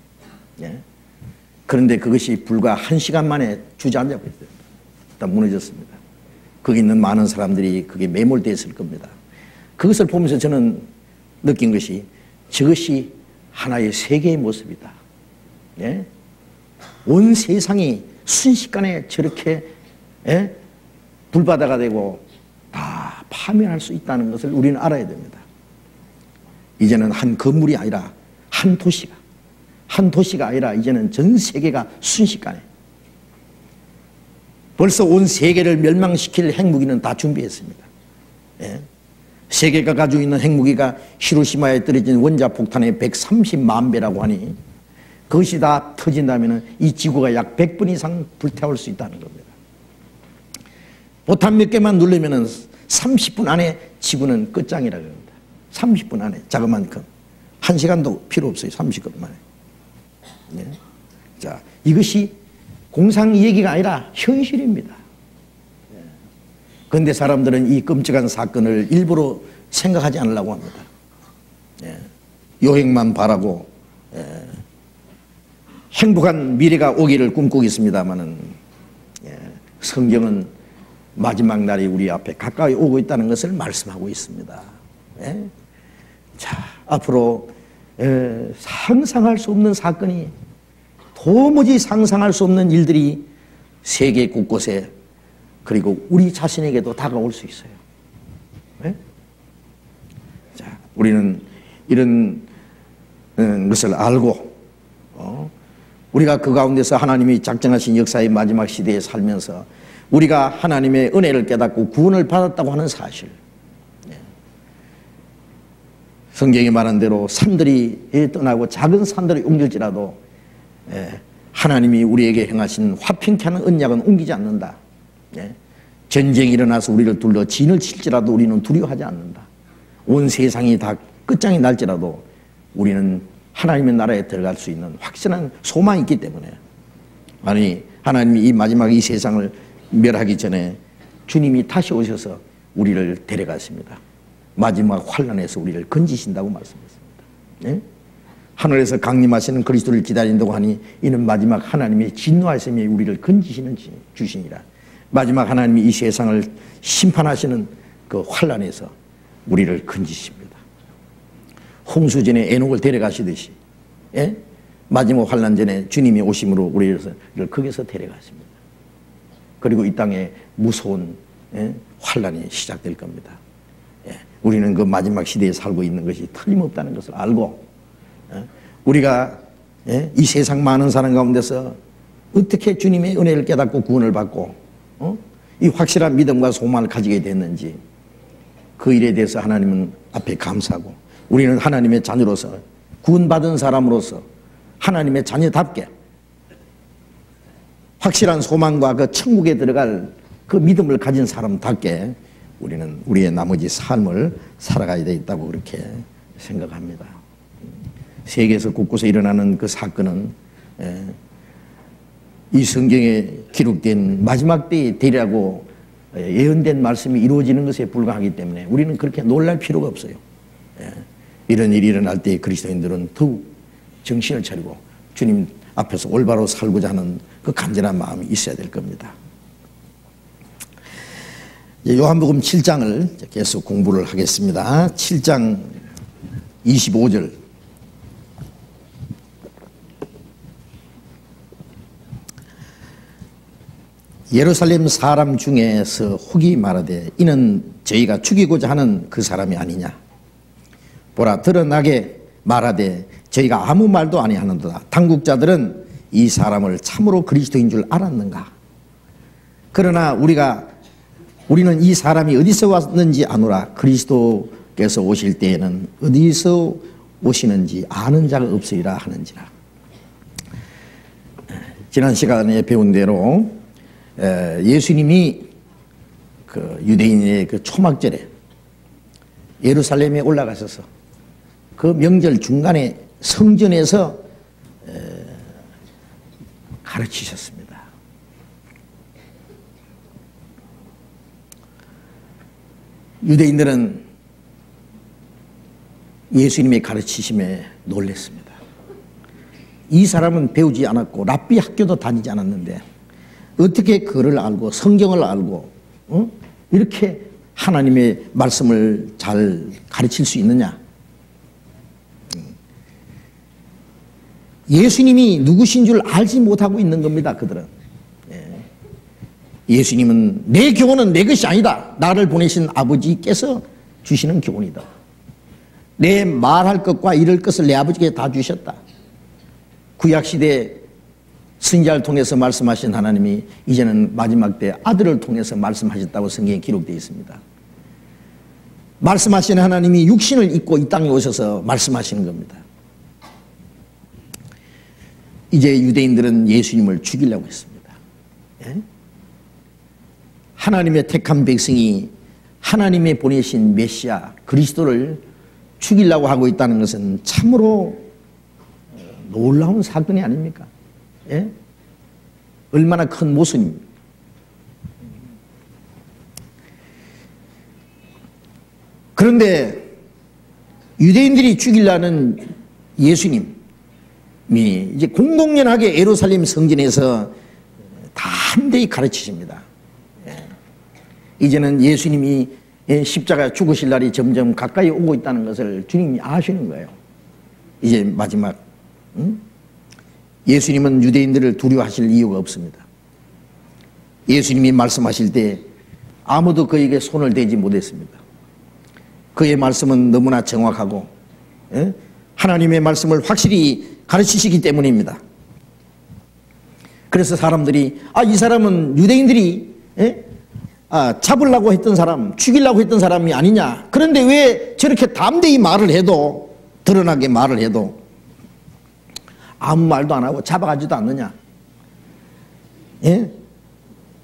그런데 그것이 불과 1시간 만에 주저앉아 버렸어요. 다 무너졌습니다. 거기 있는 많은 사람들이 그게 매몰되어 있을 겁니다. 그것을 보면서 저는 느낀 것이 저것이 하나의 세계의 모습이다. 온 세상이 순식간에 저렇게 불바다가 되고 다 파멸할 수 있다는 것을 우리는 알아야 됩니다. 이제는 한 건물이 아니라 한 도시가 아니라 이제는 전 세계가 순식간에 벌써 온 세계를 멸망시킬 핵무기는 다 준비했습니다. 세계가 가지고 있는 핵무기가 히로시마에 떨어진 원자폭탄의 130만 배라고 하니 그것이 다 터진다면 이 지구가 약 100번 이상 불태울 수 있다는 겁니다. 보탄 몇 개만 누르면 30분 안에 지구는 끝장이라고 합니다. 30분 안에 자그만 큼. 1시간도 필요 없어요. 30분 만에. 자, 이것이 공상 얘기가 아니라 현실입니다. 그런데 사람들은 이 끔찍한 사건을 일부러 생각하지 않으려고 합니다. 요행만 바라고 행복한 미래가 오기를 꿈꾸고 있습니다마는 성경은 마지막 날이 우리 앞에 가까이 오고 있다는 것을 말씀하고 있습니다. 자, 앞으로 상상할 수 없는 사건이, 도무지 상상할 수 없는 일들이 세계 곳곳에, 그리고 우리 자신에게도 다가올 수 있어요. 자, 우리는 이런 것을 알고 우리가 그 가운데서 하나님이 작정하신 역사의 마지막 시대에 살면서 우리가 하나님의 은혜를 깨닫고 구원을 받았다고 하는 사실, 성경이 말한 대로 산들이 떠나고 작은 산들이 옮길지라도 하나님이 우리에게 행하신 화평케 하는 언약은 옮기지 않는다. 전쟁이 일어나서 우리를 둘러 진을 칠지라도 우리는 두려워하지 않는다. 온 세상이 다 끝장이 날지라도 우리는 하나님의 나라에 들어갈 수 있는 확실한 소망이 있기 때문에, 아니 하나님이 이 마지막 이 세상을 멸하기 전에 주님이 다시 오셔서 우리를 데려갔습니다. 마지막 환난에서 우리를 건지신다고 말씀했습니다. 하늘에서 강림하시는 그리스도를 기다린다고 하니 이는 마지막 하나님의 진노하심에 우리를 건지시는 주시니라. 마지막 하나님이 이 세상을 심판하시는 그 환난에서 우리를 건지십니다. 홍수전에 에녹을 데려가시듯이 마지막 환난 전에 주님이 오심으로 우리를 거기서 데려가십니다. 그리고 이 땅에 무서운 환난이 시작될 겁니다. 우리는 그 마지막 시대에 살고 있는 것이 틀림없다는 것을 알고, 우리가 이 세상 많은 사람 가운데서 어떻게 주님의 은혜를 깨닫고 구원을 받고 이 확실한 믿음과 소망을 가지게 됐는지, 그 일에 대해서 하나님은 앞에 감사하고, 우리는 하나님의 자녀로서, 구원받은 사람으로서 하나님의 자녀답게 확실한 소망과 그 천국에 들어갈 그 믿음을 가진 사람답게 우리는 우리의 나머지 삶을 살아가야 되겠다고 그렇게 생각합니다. 세계에서 곳곳에 일어나는 그 사건은 이 성경에 기록된 마지막 때에 되리라고 예언된 말씀이 이루어지는 것에 불과하기 때문에 우리는 그렇게 놀랄 필요가 없어요. 이런 일이 일어날 때 그리스도인들은 더욱 정신을 차리고 주님 앞에서 올바로 살고자 하는 그 간절한 마음이 있어야 될 겁니다. 요한복음 7장을 계속 공부를 하겠습니다. 7장 25절. 예루살렘 사람 중에서 혹이 말하되 이는 저희가 죽이고자 하는 그 사람이 아니냐. 보라, 드러나게 말하되 저희가 아무 말도 아니하는도다. 당국자들은 이 사람을 참으로 그리스도인 줄 알았는가. 그러나 우리는 이 사람이 어디서 왔는지 아노라. 그리스도께서 오실 때에는 어디서 오시는지 아는 자가 없으리라 하는지라. 지난 시간에 배운 대로 예수님이 그 유대인의 그 초막절에 예루살렘에 올라가셔서 그 명절 중간에 성전에서 가르치셨습니다. 유대인들은 예수님의 가르치심에 놀랐습니다. 이 사람은 배우지 않았고 랍비 학교도 다니지 않았는데 어떻게 그를 알고 성경을 알고 이렇게 하나님의 말씀을 잘 가르칠 수 있느냐. 예수님이 누구신 줄 알지 못하고 있는 겁니다. 그들은. 예수님은 내 교훈은 내 것이 아니다. 나를 보내신 아버지께서 주시는 교훈이다. 내 말할 것과 이럴 것을 내 아버지께 다 주셨다. 구약시대 선지자를 통해서 말씀하신 하나님이 이제는 마지막 때 아들을 통해서 말씀하셨다고 성경에 기록되어 있습니다. 말씀하신 하나님이 육신을 입고 이 땅에 오셔서 말씀하시는 겁니다. 이제 유대인들은 예수님을 죽이려고 했습니다. 하나님의 택한 백성이 하나님의 보내신 메시아 그리스도를 죽이려고 하고 있다는 것은 참으로 놀라운 사건이 아닙니까? 얼마나 큰 모순입니까? 그런데 유대인들이 죽이려는 예수님이 이제 공공연하게 예루살렘 성전에서 담대히 가르치십니다. 이제는 예수님이 십자가 죽으실 날이 점점 가까이 오고 있다는 것을 주님이 아시는 거예요. 이제 마지막 예수님은 유대인들을 두려워하실 이유가 없습니다. 예수님이 말씀하실 때 아무도 그에게 손을 대지 못했습니다. 그의 말씀은 너무나 정확하고 하나님의 말씀을 확실히 가르치시기 때문입니다. 그래서 사람들이 이 사람은 유대인들이 잡으려고 했던 사람, 죽이려고 했던 사람이 아니냐. 그런데 왜 저렇게 담대히 말을 해도, 드러나게 말을 해도 아무 말도 안 하고 잡아가지도 않느냐.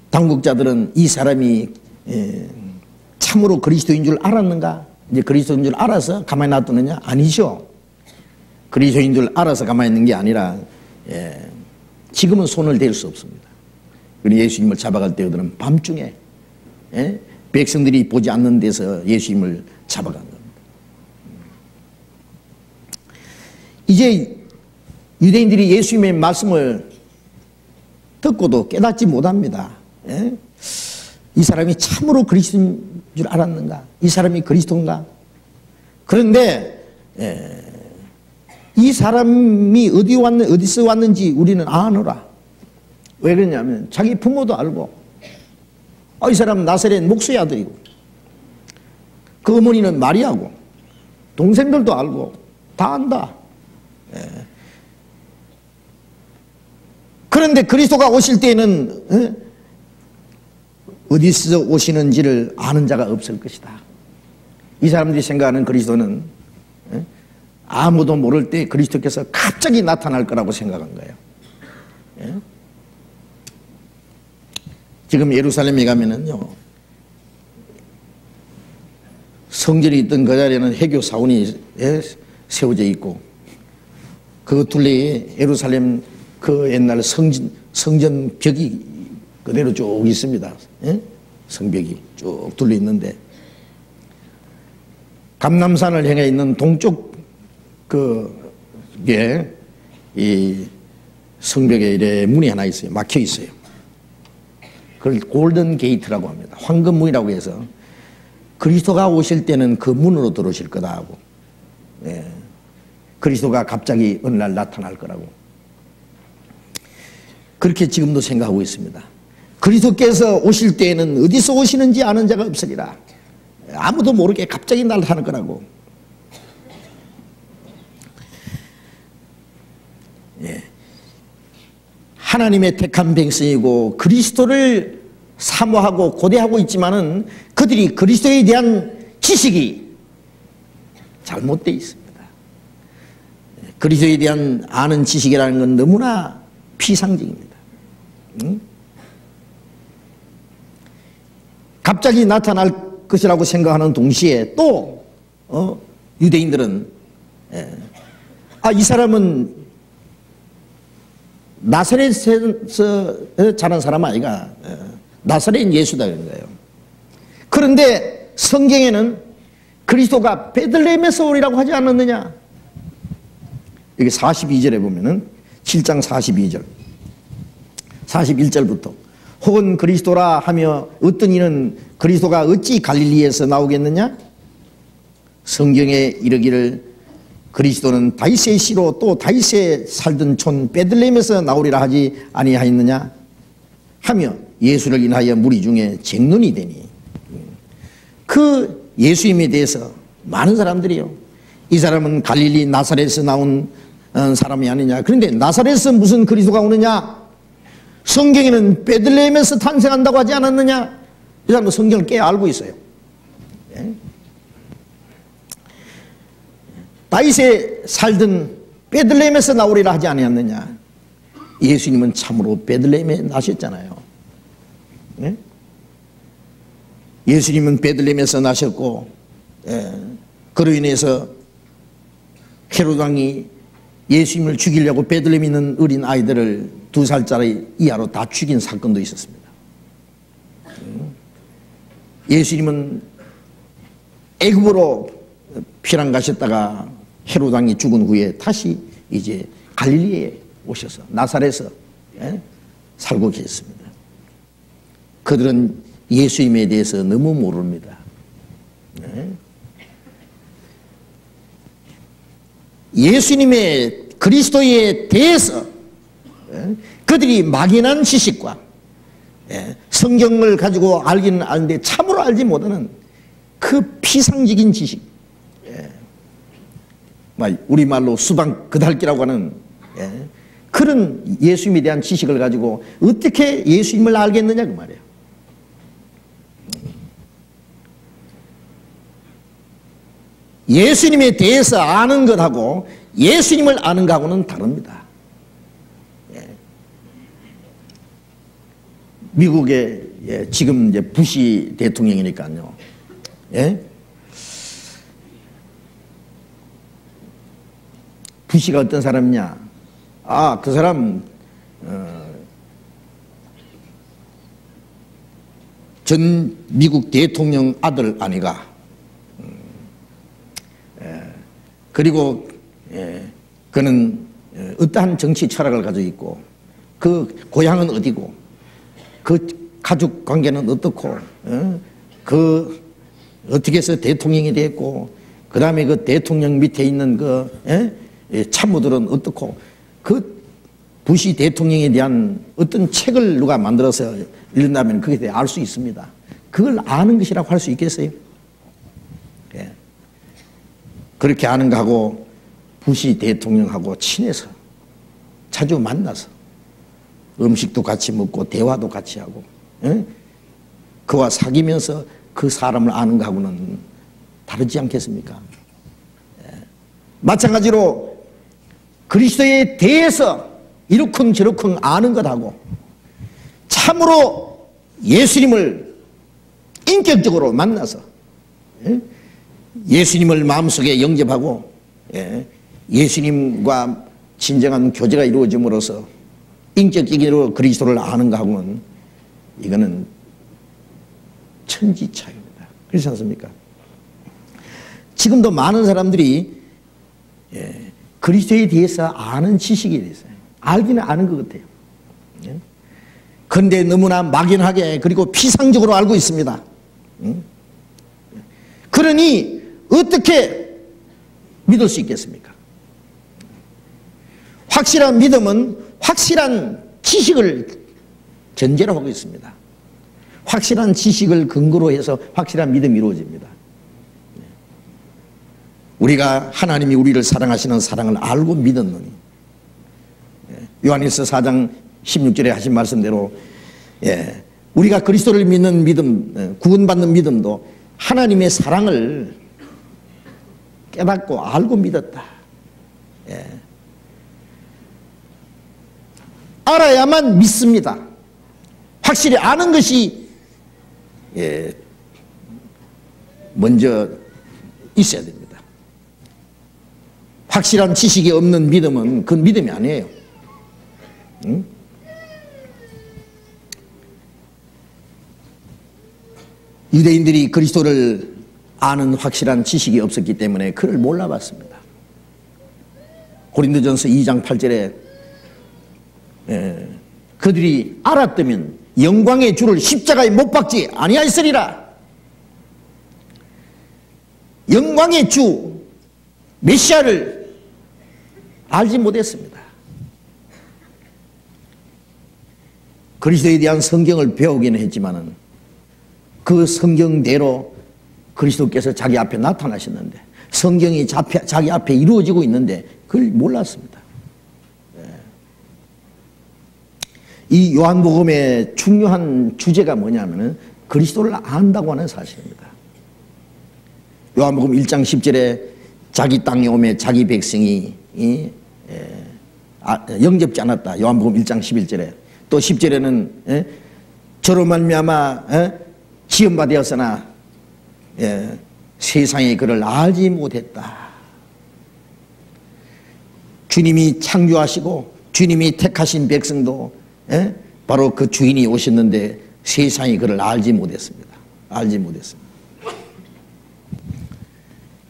당국자들은 이 사람이 참으로 그리스도인 줄 알았는가? 이제 그리스도인 줄 알아서 가만히 놔두느냐? 아니죠. 그리스도인 줄 알아서 가만히 있는 게 아니라 지금은 손을 댈 수 없습니다. 그리고 예수님을 잡아갈 때 그들은 밤중에 백성들이 보지 않는 데서 예수님을 잡아간 겁니다. 이제 유대인들이 예수님의 말씀을 듣고도 깨닫지 못합니다. 이 사람이 참으로 그리스도인 줄 알았는가? 이 사람이 그리스도인가? 그런데 이 사람이 어디서 왔는지 우리는 아노라. 왜 그러냐면 자기 부모도 알고 이 사람은 나사렛 목수의 아들이고 그 어머니는 마리아고 동생들도 알고 다 안다. 그런데 그리스도가 오실 때에는 어디서 오시는지를 아는 자가 없을 것이다. 이 사람들이 생각하는 그리스도는 아무도 모를 때 그리스도께서 갑자기 나타날 거라고 생각한 거예요. 지금 예루살렘에 가면은요, 성전이 있던 그 자리에는 해교 사원이 세워져 있고, 그 둘레에 예루살렘 그 옛날 성전 벽이 그대로 쭉 있습니다. 성벽이 쭉 둘러 있는데, 감람산을 향해 있는 동쪽 그게 이 성벽에 이래 문이 하나 있어요. 막혀 있어요. 그걸 골든 게이트라고 합니다. 황금문이라고 해서 그리스도가 오실 때는 그 문으로 들어오실 거다 하고, 그리스도가 갑자기 어느 날 나타날 거라고 그렇게 지금도 생각하고 있습니다. 그리스도께서 오실 때에는 어디서 오시는지 아는 자가 없으리라. 아무도 모르게 갑자기 나타날 거라고. 예. 하나님의 택한 백성이고 그리스도를 사모하고 고대하고 있지만은 그들이 그리스도에 대한 지식이 잘못되어 있습니다. 그리스도에 대한 아는 지식이라는 건 너무나 피상적입니다. 갑자기 나타날 것이라고 생각하는 동시에 또 유대인들은 이 사람은 나사렛에서 자란 사람 아이가 나사렛 예수다 그런 거예요. 그런데 성경에는 그리스도가 베들레헴에서 오리라고 하지 않았느냐? 여기 42절에 보면은 7장 42절 41절부터 혹은 그리스도라 하며 어떤 이는 그리스도가 어찌 갈릴리에서 나오겠느냐? 성경에 이르기를 그리스도는 다윗의 씨로 또 다윗에 살던 촌 베들레헴에서 나오리라 하지 아니하였느냐? 하며 예수를 인하여 무리 중에 쟁론이 되니 그 예수님에 대해서 많은 사람들이요, 이 사람은 갈릴리 나사렛에서 나온 사람이 아니냐. 그런데 나사렛에서 무슨 그리스도가 오느냐? 성경에는 베들레헴에서 탄생한다고 하지 않았느냐? 이 사람은 성경을 꽤 알고 있어요. 예? 다윗에 살던 베들레헴에서 나오리라 하지 않았느냐? 예수님은 참으로 베들레헴에 나셨잖아요. 예? 예수님은 베들레헴에서 나셨고, 그로 인해서 헤롯 왕이 예수님을 죽이려고 베들레헴에 있는 어린 아이들을 2살짜리 이하로 다 죽인 사건도 있었습니다. 예수님은 애굽으로 피난 가셨다가 헤롯 왕이 죽은 후에 다시 이제 갈릴리에 오셔서 나사렛에서 살고 계셨습니다. 그들은 예수님에 대해서 너무 모릅니다. 예수님의 그리스도에 대해서 그들이 막연한 지식과 성경을 가지고 알기는 아는데 참으로 알지 못하는 그 피상적인 지식, 우리말로 수박 그달기라고 하는 그런 예수님에 대한 지식을 가지고 어떻게 예수님을 알겠느냐 그 말이에요. 예수님에 대해서 아는 것하고 예수님을 아는 것하고는 다릅니다. 미국의 지금 이제 부시 대통령이니까요. 부시가 어떤 사람이냐? 그 사람 전 미국 대통령 아들 아니가? 그리고 그는 어떠한 정치 철학을 가지고 있고 그 고향은 어디고 그 가족 관계는 어떻고 그 어떻게 해서 대통령이 됐고 그 다음에 그 대통령 밑에 있는 그 참모들은 어떻고 그 부시 대통령에 대한 어떤 책을 누가 만들어서 읽는다면 그게 대해 알 수 있습니다. 그걸 아는 것이라고 할 수 있겠어요? 그렇게 아는 거하고 부시 대통령하고 친해서 자주 만나서 음식도 같이 먹고 대화도 같이 하고 그와 사귀면서 그 사람을 아는 거하고는 다르지 않겠습니까? 마찬가지로 그리스도에 대해서 이렇쿵 저렇쿵 아는 것하고 참으로 예수님을 인격적으로 만나서 예수님을 마음속에 영접하고 예수님과 진정한 교제가 이루어짐으로써 인격적으로 그리스도를 아는 것하고는 이거는 천지 차이입니다. 그렇지 않습니까? 지금도 많은 사람들이 그리스도에 대해서 아는 지식이 있어요. 알기는 아는 것 같아요. 그런데 너무나 막연하게 그리고 피상적으로 알고 있습니다. 그러니 어떻게 믿을 수 있겠습니까? 확실한 믿음은 확실한 지식을 전제로 하고 있습니다. 확실한 지식을 근거로 해서 확실한 믿음이 이루어집니다. 우리가 하나님이 우리를 사랑하시는 사랑을 알고 믿었느니. 요한일서 4장 16절에 하신 말씀대로 우리가 그리스도를 믿는 믿음, 구원받는 믿음도 하나님의 사랑을 깨닫고 알고 믿었다. 알아야만 믿습니다. 확실히 아는 것이 먼저 있어야 됩니다. 확실한 지식이 없는 믿음은 그건 믿음이 아니에요. 응? 유대인들이 그리스도를 아는 확실한 지식이 없었기 때문에 그를 몰라봤습니다. 고린도전서 2장 8절에 그들이 알았다면 영광의 주를 십자가에 못 박지 아니하였으리라. 영광의 주 메시아를 알지 못했습니다. 그리스도에 대한 성경을 배우기는 했지만은 그 성경대로 그리스도께서 자기 앞에 나타나셨는데 성경이 자기 앞에 이루어지고 있는데 그걸 몰랐습니다. 이 요한복음의 중요한 주제가 뭐냐면은 그리스도를 안다고 하는 사실입니다. 요한복음 1장 10절에 자기 땅에 오매 자기 백성이 영접지 않았다. 요한복음 1장 11절에 또 10절에는 저로 말미암아 지음받았으나 세상에 그를 알지 못했다. 주님이 창조하시고 주님이 택하신 백성도 바로 그 주인이 오셨는데 세상이 그를 알지 못했습니다. 알지 못했습니다.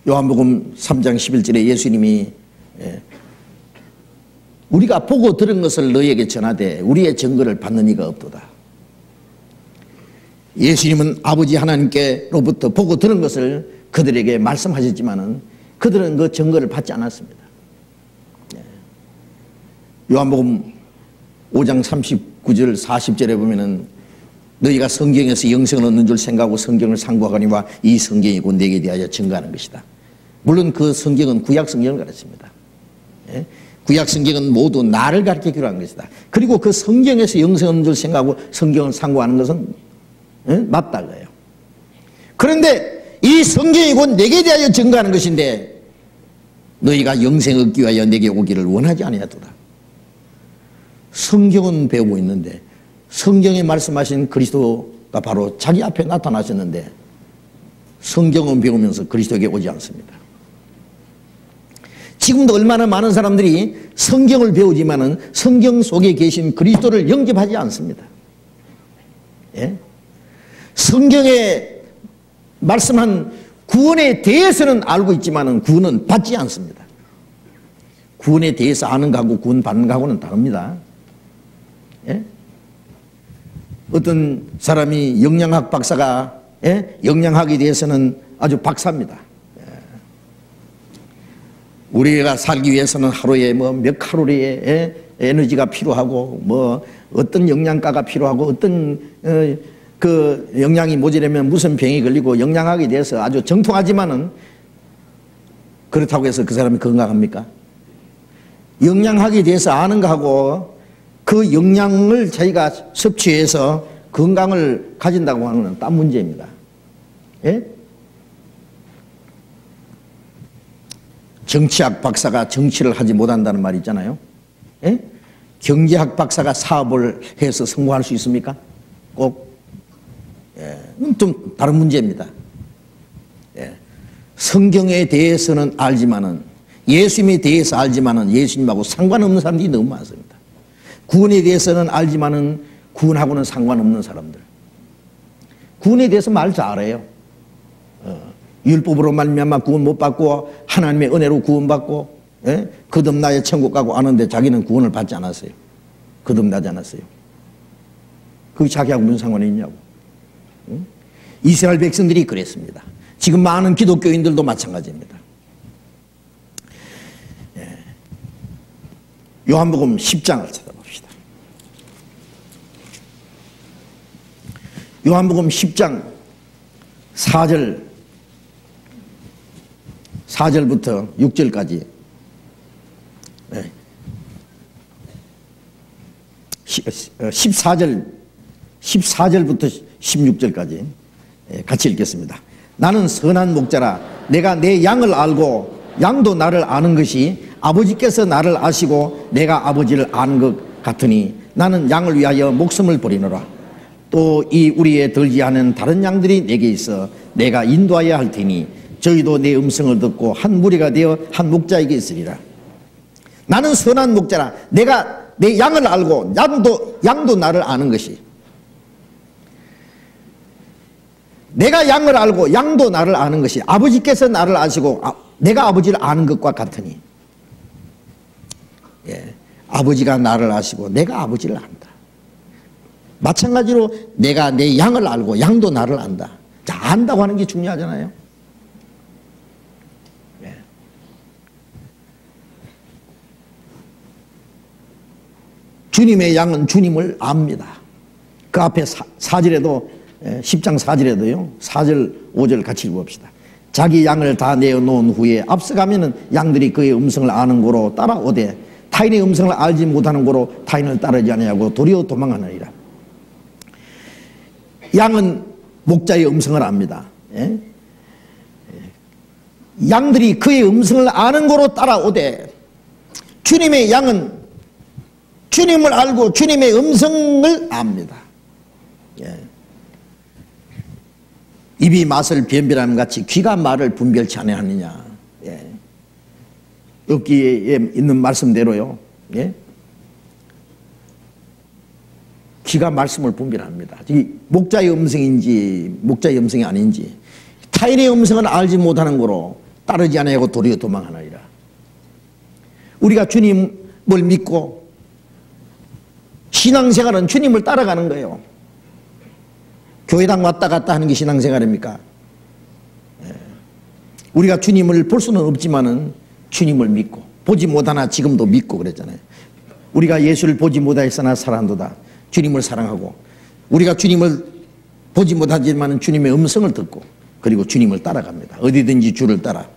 요한복음 3장 11절에 예수님이 우리가 보고 들은 것을 너희에게 전하되 우리의 증거를 받는 이가 없도다. 예수님은 아버지 하나님께로부터 보고 들은 것을 그들에게 말씀하셨지만은 그들은 그 증거를 받지 않았습니다. 요한복음 5장 39절 40절에 보면은 너희가 성경에서 영생을 얻는 줄 생각하고 성경을 상고하거니와 이 성경이 곧 내게 대하여 증거하는 것이다. 물론 그 성경은 구약 성경을 가르칩니다. 구약 성경은 모두 나를 가르치기로 한 것이다. 그리고 그 성경에서 영생을 얻는 줄 생각하고 성경을 상고하는 것은 맞달라요. 그런데 이 성경이 곧 내게 대하여 증거하는 것인데 너희가 영생 얻기 위하여 내게 오기를 원하지 아니하도다. 성경은 배우고 있는데 성경에 말씀하신 그리스도가 바로 자기 앞에 나타나셨는데 성경은 배우면서 그리스도에게 오지 않습니다. 지금도 얼마나 많은 사람들이 성경을 배우지만은 성경 속에 계신 그리스도를 영접하지 않습니다. 성경에 말씀한 구원에 대해서는 알고 있지만은 구원은 받지 않습니다. 구원에 대해서 아는 거하고 구원 받는 거하고는 다릅니다. 어떤 사람이 영양학 박사가 영양학에 대해서는 아주 박사입니다. 우리가 살기 위해서는 하루에 뭐 몇 칼로리의 에너지가 필요하고 뭐 어떤 영양가가 필요하고 어떤 그 영양이 모자라면 무슨 병이 걸리고 영양학에 대해서 아주 정통하지만은 그렇다고 해서 그 사람이 건강합니까? 영양학에 대해서 아는 거하고 그 영양을 자기가 섭취해서 건강을 가진다고 하는 건 딴 문제입니다. 정치학 박사가 정치를 하지 못한다는 말이 있잖아요. 경제학 박사가 사업을 해서 성공할 수 있습니까? 꼭 좀 다른 문제입니다. 성경에 대해서는 알지만은 예수님에 대해서 알지만은 예수님하고 상관없는 사람들이 너무 많습니다. 구원에 대해서는 알지만은 구원하고는 상관없는 사람들. 구원에 대해서 말 잘해요. 율법으로 말미암아 구원 못 받고 하나님의 은혜로 구원받고 거듭나야 천국 가고 아는데 자기는 구원을 받지 않았어요. 거듭나지 않았어요. 그게 자기하고 무슨 상관이 있냐고. 이스라엘 백성들이 그랬습니다. 지금 많은 기독교인들도 마찬가지입니다. 요한복음 10장을 찾아봅시다. 요한복음 10장 4절 4절부터 6절까지 14절부터 16절까지 같이 읽겠습니다. 나는 선한 목자라 내가 내 양을 알고 양도 나를 아는 것이 아버지께서 나를 아시고 내가 아버지를 아는 것 같으니 나는 양을 위하여 목숨을 버리노라. 또 이 우리에 들지 않은 다른 양들이 내게 있어 내가 인도하여야 할 테니 저희도 내 음성을 듣고 한 무리가 되어 한 목자에게 있으리라. 나는 선한 목자라 내가 내 양을 알고 양도 나를 아는 것이 내가 양을 알고 양도 나를 아는 것이 아버지께서 나를 아시고 내가 아버지를 아는 것과 같으니 아버지가 나를 아시고 내가 아버지를 안다. 마찬가지로 내가 내 양을 알고 양도 나를 안다. 자, 안다고 하는 게 중요하잖아요. 주님의 양은 주님을 압니다. 그 앞에 4절에도 10장 4절에도요 4절 5절 같이 읽어봅시다. 자기 양을 다 내어놓은 후에 앞서가면은 양들이 그의 음성을 아는 고로 따라오되 타인의 음성을 알지 못하는 고로 타인을 따르지 아니하고 도리어 도망하느니라. 양은 목자의 음성을 압니다. 양들이 그의 음성을 아는 고로 따라오되 주님의 양은 주님을 알고 주님의 음성을 압니다. 입이 맛을 변별하는 같이 귀가 말을 분별치 아니하느냐. 여기에 있는 말씀대로요. 귀가 말씀을 분별합니다. 목자의 음성인지 목자의 음성이 아닌지 타인의 음성을 알지 못하는 거로 따르지 아니하고 도리어 도망하느니라. 우리가 주님을 믿고 신앙생활은 주님을 따라가는 거예요. 교회당 왔다 갔다 하는 게 신앙생활입니까? 우리가 주님을 볼 수는 없지만은 주님을 믿고 보지 못하나 지금도 믿고 그랬잖아요. 우리가 예수를 보지 못하였으나 사랑한도다. 주님을 사랑하고 우리가 주님을 보지 못하지만은 주님의 음성을 듣고 그리고 주님을 따라갑니다. 어디든지 주를 따라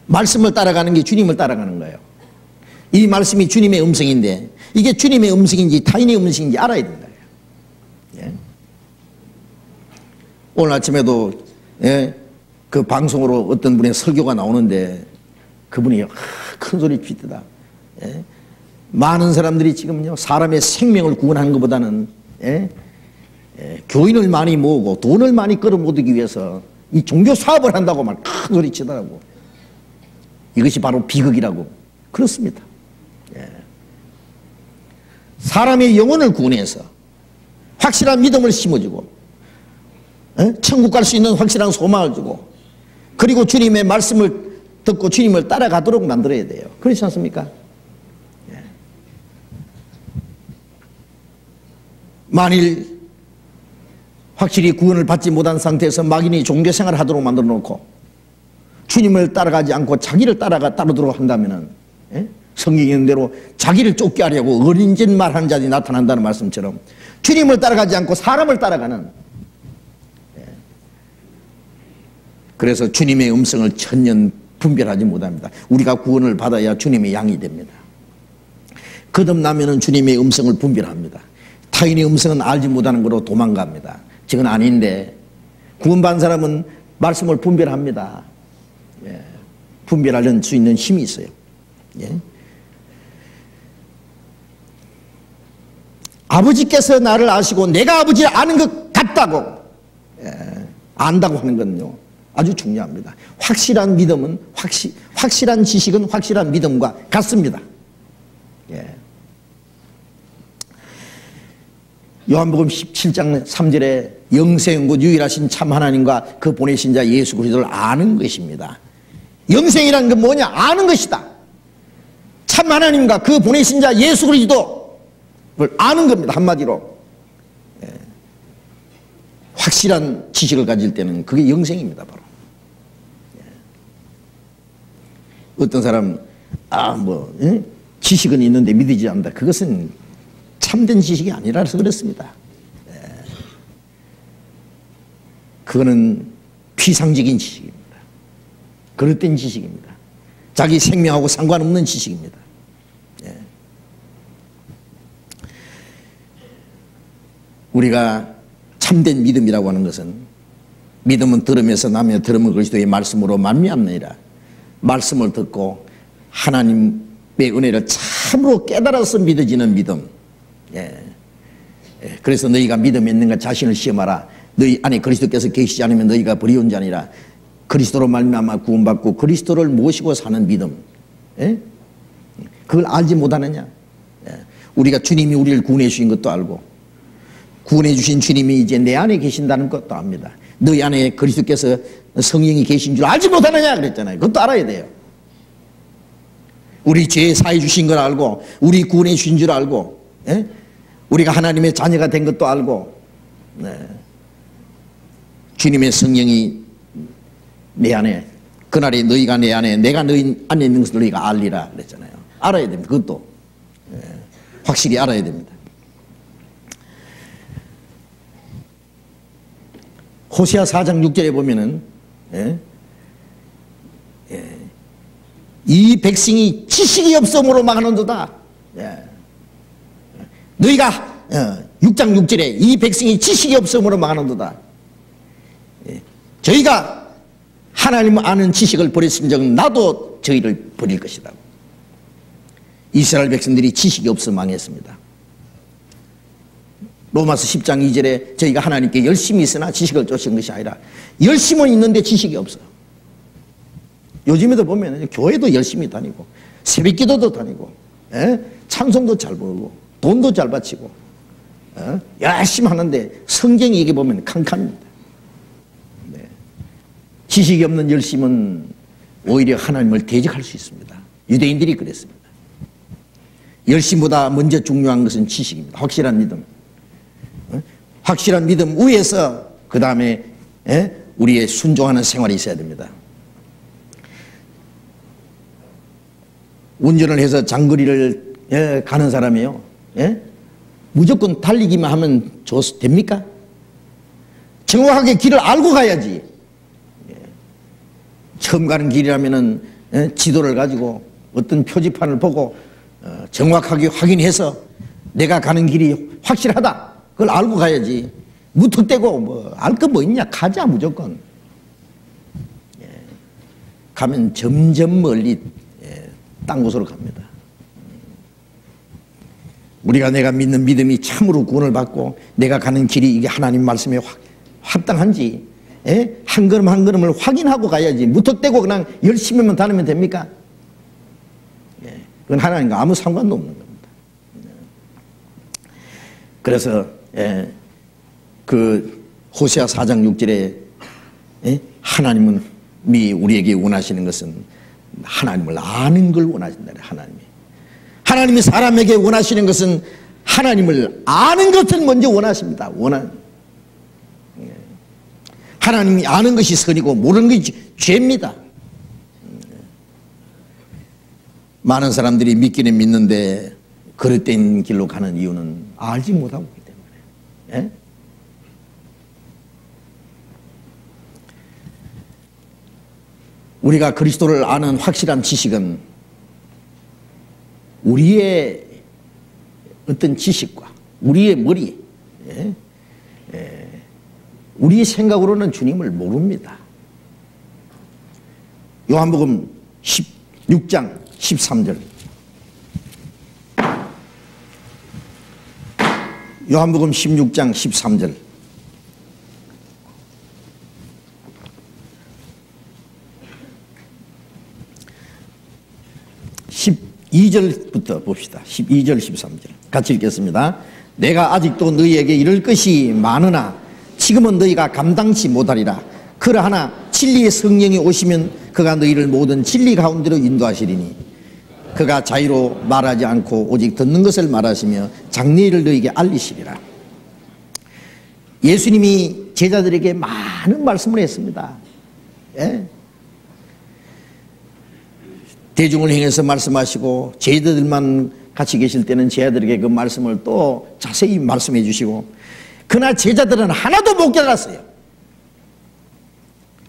말씀을 따라가는 게 주님을 따라가는 거예요. 이 말씀이 주님의 음성인데 이게 주님의 음성인지 타인의 음성인지 알아야 된다. 오늘 아침에도 그 방송으로 어떤 분의 설교가 나오는데 그분이 큰 소리 쥐뜨다. 많은 사람들이 지금요 사람의 생명을 구원하는 것보다는 교인을 많이 모으고 돈을 많이 끌어모으기 위해서 이 종교 사업을 한다고 막 큰 소리 치더라고. 이것이 바로 비극이라고. 그렇습니다. 사람의 영혼을 구원해서 확실한 믿음을 심어주고 천국 갈 수 있는 확실한 소망을 주고 그리고 주님의 말씀을 듣고 주님을 따라가도록 만들어야 돼요. 그렇지 않습니까? 만일 확실히 구원을 받지 못한 상태에서 막연히 종교생활을 하도록 만들어 놓고 주님을 따라가지 않고 자기를 따르도록 한다면 성경에 있는 대로 자기를 쫓게 하려고 어린짓 말하는 자들이 나타난다는 말씀처럼 주님을 따라가지 않고 사람을 따라가는 그래서 주님의 음성을 천년 분별하지 못합니다. 우리가 구원을 받아야 주님의 양이 됩니다. 거듭나면은 주님의 음성을 분별합니다. 타인의 음성은 알지 못하는 거로 도망갑니다. 지금 아닌데 구원받은 사람은 말씀을 분별합니다. 분별할 수 있는 힘이 있어요. 아버지께서 나를 아시고 내가 아버지를 아는 것 같다고 안다고 하는 건요 아주 중요합니다. 확실한 믿음은 확실한 지식은 확실한 믿음과 같습니다. 요한복음 17장 3절에 영생이고 유일하신 참 하나님과 그 보내신 자 예수 그리스도를 아는 것입니다. 영생이라는 건 뭐냐? 아는 것이다. 참 하나님과 그 보내신 자 예수 그리스도를 아는 겁니다. 한마디로 확실한 지식을 가질 때는 그게 영생입니다. 바로 어떤 사람 지식은 있는데 믿지 않는다. 그것은 참된 지식이 아니라서 그렇습니다. 그거는 피상적인 지식입니다. 그릇된 지식입니다. 자기 생명하고 상관없는 지식입니다. 예. 우리가 참된 믿음이라고 하는 것은 믿음은 들으면서 나며 들으면 그리스도의 말씀으로 말미암느니라. 말씀을 듣고 하나님의 은혜를 참으로 깨달아서 믿어지는 믿음. 예. 예. 그래서 너희가 믿음이 있는가 자신을 시험하라. 너희 안에 그리스도께서 계시지 않으면 너희가 버리운 자니라. 그리스도로 말미암아 구원받고 그리스도를 모시고 사는 믿음. 예? 그걸 알지 못하느냐. 예. 우리가 주님이 우리를 구원해 주신 것도 알고 구원해 주신 주님이 이제 내 안에 계신다는 것도 압니다. 너희 안에 그리스도께서 성령이 계신 줄 알지 못하느냐 그랬잖아요. 그것도 알아야 돼요. 우리 죄 사해 주신 걸 알고 우리 구원해 주신 줄 알고, 예? 우리가 하나님의 자녀가 된 것도 알고, 네. 주님의 성령이 내 안에, 그날에 너희가 내 안에 내가 너희 안에 있는 것을 너희가 알리라 그랬잖아요. 알아야 됩니다. 그것도, 예. 확실히 알아야 됩니다. 호세아 4장 6절에 보면은, 예? 예. 이 백성이 지식이 없음으로 망하는도다. 예. 너희가 6장 6절에 이 백성이 지식이 없음으로 망하는도다. 예. 저희가 하나님을 아는 지식을 버렸으면 나도 저희를 버릴 것이다. 이스라엘 백성들이 지식이 없어 망했습니다. 로마서 10장 2절에 저희가 하나님께 열심히 있으나 지식을 쫓은 것이 아니라 열심은 있는데 지식이 없어요. 요즘에도 보면 교회도 열심히 다니고 새벽기도도 다니고, 예? 찬송도 잘 부르고 돈도 잘 바치고, 예? 열심히 하는데 성경이 이게 보면 칸칸입니다. 네. 지식이 없는 열심은 오히려 하나님을 대적할 수 있습니다. 유대인들이 그랬습니다. 열심보다 먼저 중요한 것은 지식입니다. 확실한 믿음. 확실한 믿음 위에서 그 다음에 우리의 순종하는 생활이 있어야 됩니다. 운전을 해서 장거리를 가는 사람이요, 무조건 달리기만 하면 됩니까? 정확하게 길을 알고 가야지. 처음 가는 길이라면은 지도를 가지고 어떤 표지판을 보고 정확하게 확인해서 내가 가는 길이 확실하다. 그걸 알고 가야지. 무턱대고 뭐 알 거 뭐 있냐. 가자 무조건. 가면 점점 멀리 딴 곳으로 갑니다. 우리가 내가 믿는 믿음이 참으로 구원을 받고 내가 가는 길이 이게 하나님 말씀에 합당한지, 한 걸음 한 걸음을 확인하고 가야지. 무턱대고 그냥 열심히만 다니면 됩니까? 그건 하나님과 아무 상관도 없는 겁니다. 그래서 그 호세아 4장 6절에 하나님은 우리에게 원하시는 것은 하나님을 아는 걸 원하신다. 하나님이 사람에게 원하시는 것은 하나님을 아는 것을 먼저 원하십니다. 하나님이 아는 것이 선이고 모르는 것이 죄입니다. 많은 사람들이 믿기는 믿는데 그릇된 길로 가는 이유는 알지 못하고 있기 때문에. 우리가 그리스도를 아는 확실한 지식은 우리의 어떤 지식과 우리의 머리, 우리의 생각으로는 주님을 모릅니다. 요한복음 16장 13절. 요한복음 16장 13절. 12절부터 봅시다. 12절 13절 같이 읽겠습니다. 내가 아직도 너희에게 이를 것이 많으나 지금은 너희가 감당치 못하리라. 그러하나 진리의 성령이 오시면 그가 너희를 모든 진리 가운데로 인도하시리니 그가 자유로 말하지 않고 오직 듣는 것을 말하시며 장래일을 너희에게 알리시리라. 예수님이 제자들에게 많은 말씀을 했습니다. 대중을 향해서 말씀하시고 제자들만 같이 계실 때는 제자들에게 그 말씀을 또 자세히 말씀해 주시고, 그러나 제자들은 하나도 못 깨달았어요.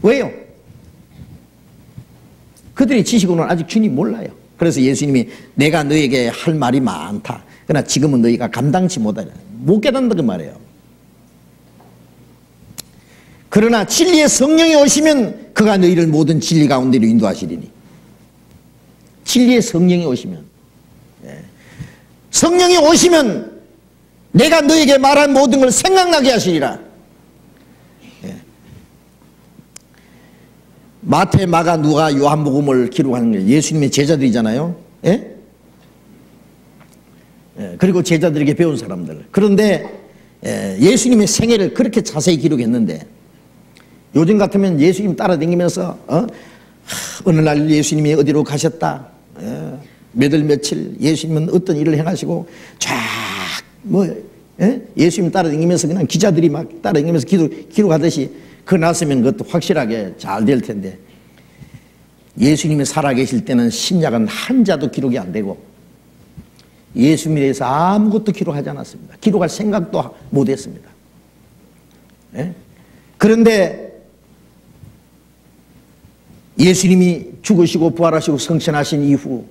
왜요? 그들의 지식으로는 아직 주님 몰라요. 그래서 예수님이 내가 너에게 할 말이 많다. 그러나 지금은 너희가 감당치 못하냐. 못 깨닫는다 그 말이에요. 그러나 진리의 성령이 오시면 그가 너희를 모든 진리 가운데로 인도하시리니. 진리의 성령이 오시면, 성령이 오시면 내가 너에게 말한 모든 걸 생각나게 하시리라. 마태, 마가, 누가, 요한복음을 기록하는 게 예수님의 제자들이잖아요. 예? 그리고 제자들에게 배운 사람들. 그런데 예수님의 생애를 그렇게 자세히 기록했는데 요즘 같으면 예수님 따라다니면서 어느 날 예수님이 어디로 가셨다, 몇 월 며칠 예수님은 어떤 일을 행하시고 예수님 따라다니면서 그냥 기자들이 막 따라다니면서 기록하듯이 그 났으면 그것도 확실하게 잘 될 텐데 예수님이 살아계실 때는 신약은 한자도 기록이 안 되고 예수님에 대해서 아무것도 기록하지 않았습니다. 기록할 생각도 못했습니다. 그런데 예수님이 죽으시고 부활하시고 성천하신 이후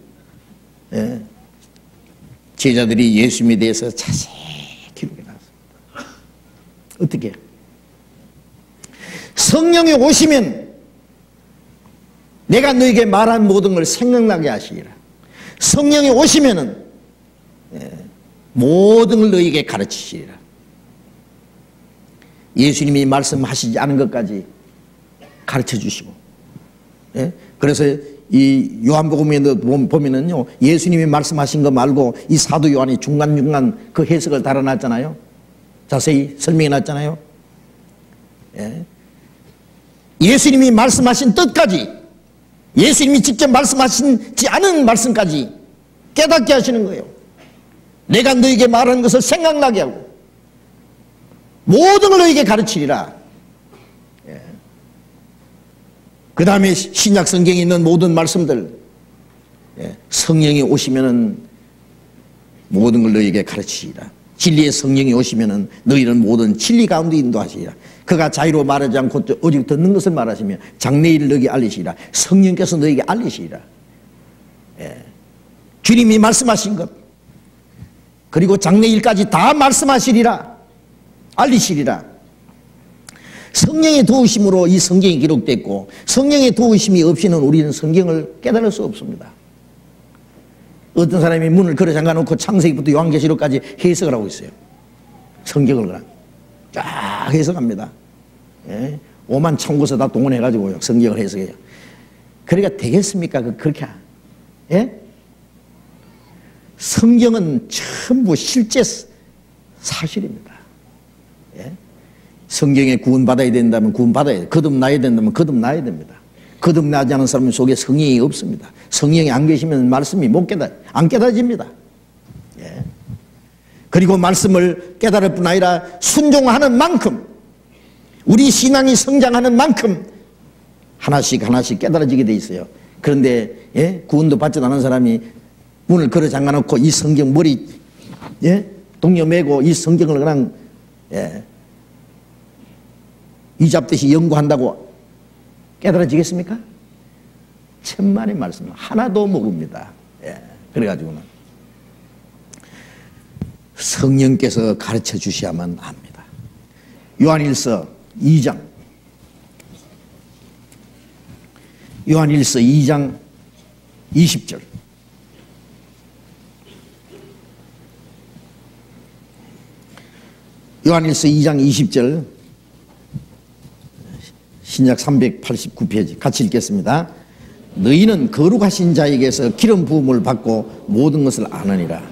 제자들이 예수님에 대해서 자세히 기록해 놨습니다. 어떻게? 성령이 오시면 내가 너에게 말한 모든 걸 생각나게 하시리라. 성령이 오시면은 모든 걸 너에게 가르치시리라. 예수님이 말씀하시지 않은 것까지 가르쳐 주시고, 그래서 이 요한복음에 보면은요, 예수님이 말씀하신 거 말고 이 사도 요한이 중간중간 그 해석을 달아놨잖아요. 자세히 설명해 놨잖아요. 예수님이 말씀하신 뜻까지, 예수님이 직접 말씀하시지 않은 말씀까지 깨닫게 하시는 거예요. 내가 너에게 말하는 것을 생각나게 하고 모든 걸 너에게 가르치리라. 그 다음에 신약 성경에 있는 모든 말씀들, 성령이 오시면은 모든 걸 너에게 가르치리라. 진리의 성령이 오시면은 너희는 모든 진리 가운데 인도하시리라. 그가 자유로 말하지 않고 오직 듣는 것을 말하시며 장래일을 너에게 알리시리라. 성령께서 너에게 알리시리라. 주님이 말씀하신 것 그리고 장래일까지 다 말씀하시리라. 알리시리라. 성령의 도우심으로 이 성경이 기록됐고 성령의 도우심이 없이는 우리는 성경을 깨달을 수 없습니다. 어떤 사람이 문을 걸어 잠가놓고 창세기부터 요한계시록까지 해석을 하고 있어요. 성경을 그냥 쫙 해석합니다. 오만 참고서 다 동원해가지고 성경을 해석해요. 그러니까 되겠습니까? 그렇게? 성경은 전부 실제 사실입니다. 성경에 구원받아야 된다면 구원받아야 돼요. 거듭나야 된다면 거듭나야 됩니다. 거듭나지 않은 사람 속에 성령이 없습니다. 성령이 안 계시면 말씀이 안 깨달아집니다. 그리고 말씀을 깨달을 뿐 아니라 순종하는 만큼, 우리 신앙이 성장하는 만큼 하나씩 깨달아지게 돼 있어요. 그런데 구원도 받지 않은 사람이 문을 걸어 잠가놓고 이 성경 머리 동여 매고 이 성경을 그냥 이 잡듯이 연구한다고 깨달아지겠습니까? 천만의 말씀 하나도 모릅니다. 그래가지고는 성령께서 가르쳐 주셔야만 합니다. 요한일서 2장 20절 요한일서 2장 20절 신약 389페이지 같이 읽겠습니다. 너희는 거룩하신 자에게서 기름 부음을 받고 모든 것을 아느니라.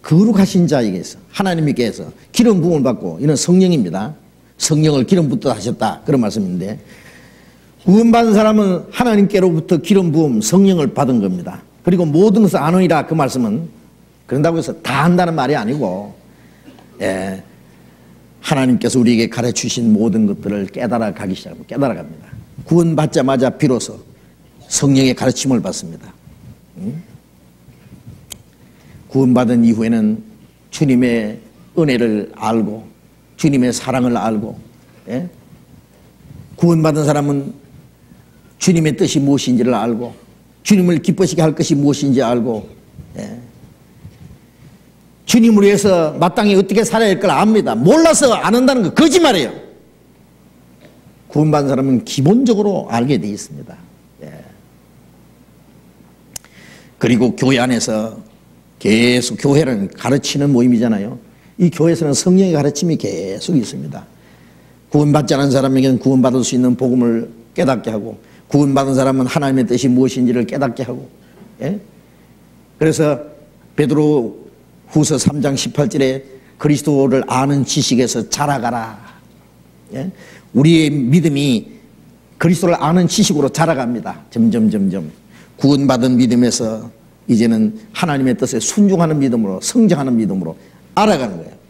거룩하신 자에게서 하나님께서 기름 부음을 받고, 이는 성령입니다. 성령을 기름 붓듯 하셨다 그런 말씀인데, 구원받은 사람은 하나님께로부터 기름 부음 성령을 받은 겁니다. 그리고 모든 것을 아느니라 그 말씀은 그런다고 해서 다 한다는 말이 아니고 하나님께서 우리에게 가르치신 모든 것들을 깨달아 가기 시작하고 깨달아갑니다. 구원받자마자 비로소 성령의 가르침을 받습니다. 구원받은 이후에는 주님의 은혜를 알고 주님의 사랑을 알고, 구원받은 사람은 주님의 뜻이 무엇인지를 알고 주님을 기쁘시게 할 것이 무엇인지 알고, 주님을 위해서 마땅히 어떻게 살아야 할 걸 압니다. 몰라서 안 한다는 거 거짓말이에요. 구원받은 사람은 기본적으로 알게 돼 있습니다. 그리고 교회 안에서 계속, 교회는 가르치는 모임이잖아요. 이 교회에서는 성령의 가르침이 계속 있습니다. 구원받지 않은 사람에게는 구원받을 수 있는 복음을 깨닫게 하고, 구원받은 사람은 하나님의 뜻이 무엇인지를 깨닫게 하고, 그래서 베드로 후서 3장 18절에 그리스도를 아는 지식에서 자라가라. 우리의 믿음이 그리스도를 아는 지식으로 자라갑니다. 점점 구원받은 믿음에서 이제는 하나님의 뜻에 순종하는 믿음으로, 성장하는 믿음으로 알아가는 거예요.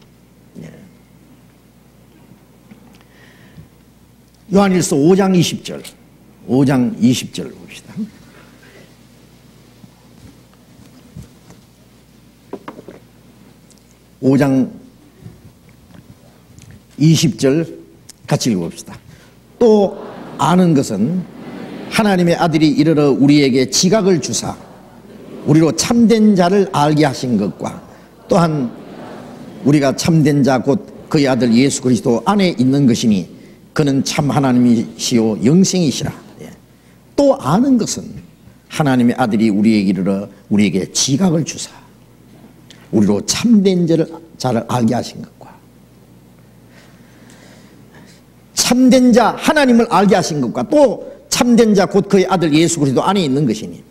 요한일서 5장 20절, 5장 20절 봅시다. (5장 20절) 같이 읽어봅시다. 또 아는 것은 하나님의 아들이 이르러 우리에게 지각을 주사 우리로 참된 자를 알게 하신 것과, 또한 우리가 참된 자 곧 그의 아들 예수 그리스도 안에 있는 것이니 그는 참 하나님이시요 영생이시라. 또 아는 것은 하나님의 아들이 우리에게 이르러 우리에게 지각을 주사 우리로 참된 자를 알게 하신 것과, 참된 자 하나님을 알게 하신 것과, 또 참된 자 곧 그의 아들 예수 그리스도 안에 있는 것이니,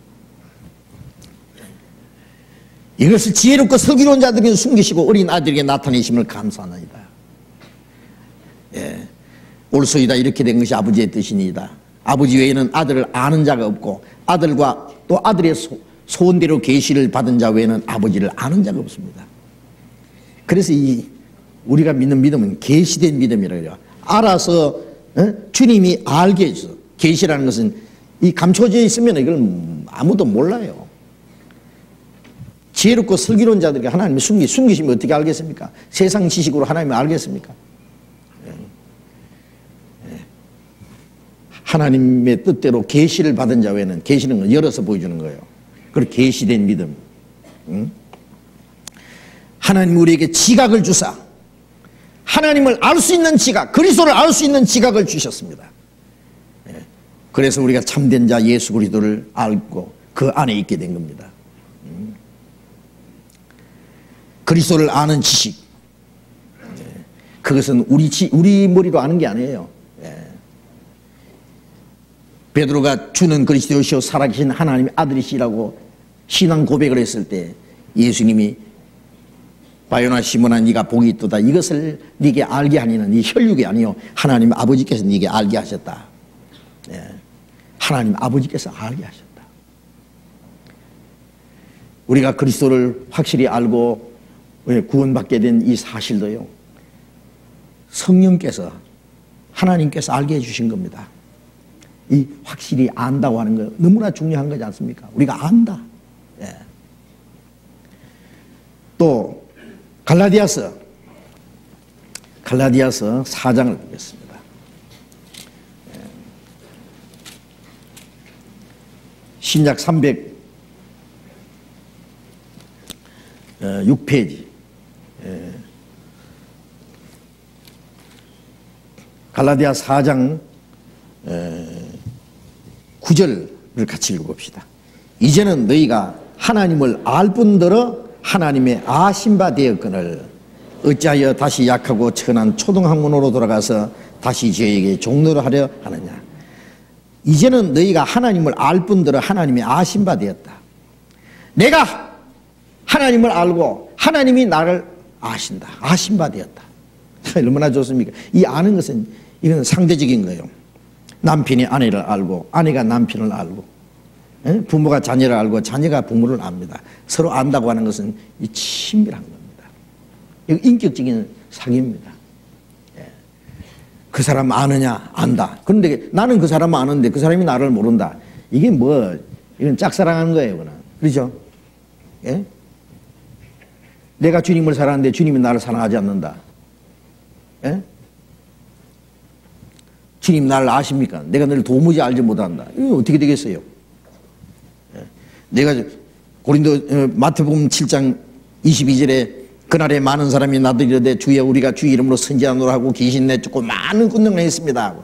이것을 지혜롭고 슬기로운 자들에게 숨기시고 어린 아들에게 나타내심을 감사하나이다. 올소이다 이렇게 된 것이 아버지의 뜻이니이다. 아버지 외에는 아들을 아는 자가 없고, 아들과 또 아들의 소원대로 계시를 받은 자 외에는 아버지를 아는 자가 없습니다. 그래서 우리가 믿는 믿음은 계시된 믿음이라고 해요. 알아서 주님이 알게 해줘서. 계시라는 것은 이 감춰져 있으면 이걸 아무도 몰라요. 지혜롭고 슬기로운 자들에게 하나님이 숨기시면 어떻게 알겠습니까? 세상 지식으로 하나님이 알겠습니까? 하나님의 뜻대로 계시를 받은 자 외에는, 계시는 건 열어서 보여주는 거예요. 그리고 계시된 믿음. 하나님 우리에게 지각을 주사 하나님을 알 수 있는 지각, 그리스도를 알 수 있는 지각을 주셨습니다. 그래서 우리가 참된 자 예수 그리스도를 알고 그 안에 있게 된 겁니다. 그리스도를 아는 지식, 그것은 우리 머리로 아는 게 아니에요. 베드로가 주는 그리스도시요 살아계신 하나님의 아들이시라고 신앙 고백을 했을 때 예수님이 바요나 시몬아 네가 복이 있도다, 이것을 네게 알게 하니는 네 혈육이 아니요 하나님 아버지께서 네게 알게 하셨다. 하나님 아버지께서 알게 하셨다. 우리가 그리스도를 확실히 알고 구원받게 된 이 사실도요, 성령께서, 하나님께서 알게 해주신 겁니다. 이 확실히 안다고 하는 거 너무나 중요한 거지 않습니까? 우리가 안다. 또 갈라디아서 4장을 보겠습니다. 306페이지 갈라디아 4장 9절을 같이 읽어봅시다. 이제는 너희가 하나님을 알 뿐더러 하나님의 아신 바 되었거늘 어찌하여 다시 약하고 천한 초등학문으로 돌아가서 다시 저에게 종노를 하려 하느냐. 이제는 너희가 하나님을 알 뿐더러 하나님의 아신 바 되었다. 내가 하나님을 알고 하나님이 나를 아신다. 아신 바 되었다. 얼마나 좋습니까? 이 아는 것은 이건 상대적인 거예요. 남편이 아내를 알고 아내가 남편을 알고 부모가 자녀를 알고 자녀가 부모를 압니다. 서로 안다고 하는 것은 이 친밀한 겁니다. 이거 인격적인 사귐입니다. 그 사람 아느냐? 안다. 그런데 나는 그 사람 아는데 그 사람이 나를 모른다. 이게 뭐 이건 짝사랑하는 거예요. 그건. 그렇죠? 예? 내가 주님을 사랑하는데 주님이 나를 사랑하지 않는다. 예? 주님 나를 아십니까? 내가 너를 도무지 알지 못한다. 이거 어떻게 되겠어요? 예. 내가 마태복음 7장 22절에 그날에 많은 사람이 나도 이르되 주여 우리가 주 이름으로 선지하노라 하고 귀신 내쫓고 많은 권능을 했습니다.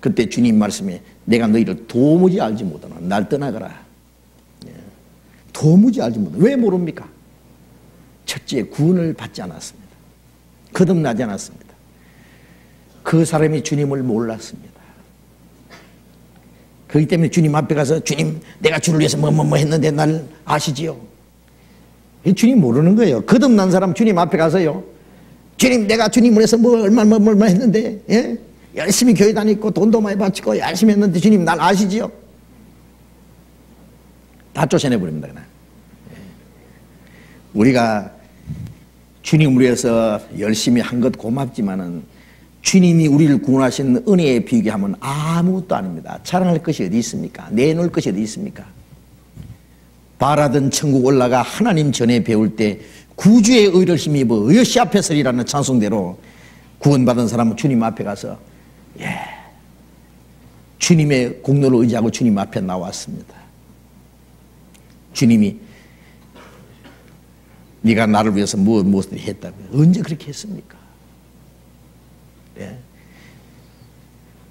그때 주님 말씀에 내가 너희를 도무지 알지 못하나 날 떠나가라. 도무지 알지 못하나. 왜 모릅니까? 첫째, 구원을 받지 않았습니다. 거듭나지 않았습니다. 그 사람이 주님을 몰랐습니다. 그렇기 때문에 주님 앞에 가서 주님 내가 주를 위해서 뭐 했는데 날 아시지요? 주님 모르는 거예요. 거듭난 사람 주님 앞에 가서요, 주님 내가 주님을 위해서 얼마 했는데, 예? 열심히 교회 다니고 돈도 많이 바치고 열심히 했는데 주님 날 아시지요? 다 쫓아내버립니다. 그냥. 우리가 주님을 위해서 열심히 한 것 고맙지만은 주님이 우리를 구원하신 은혜에 비교하면 아무것도 아닙니다. 자랑할 것이 어디 있습니까? 내놓을 것이 어디 있습니까? 바라던 천국 올라가 하나님 전에 배울 때 구주의 의를 힘입어 여시 앞에 서리라는 찬송대로 구원받은 사람은 주님 앞에 가서 주님의 공로를 의지하고 주님 앞에 나왔습니다. 주님이 네가 나를 위해서 무엇을 했다며. 언제 그렇게 했습니까?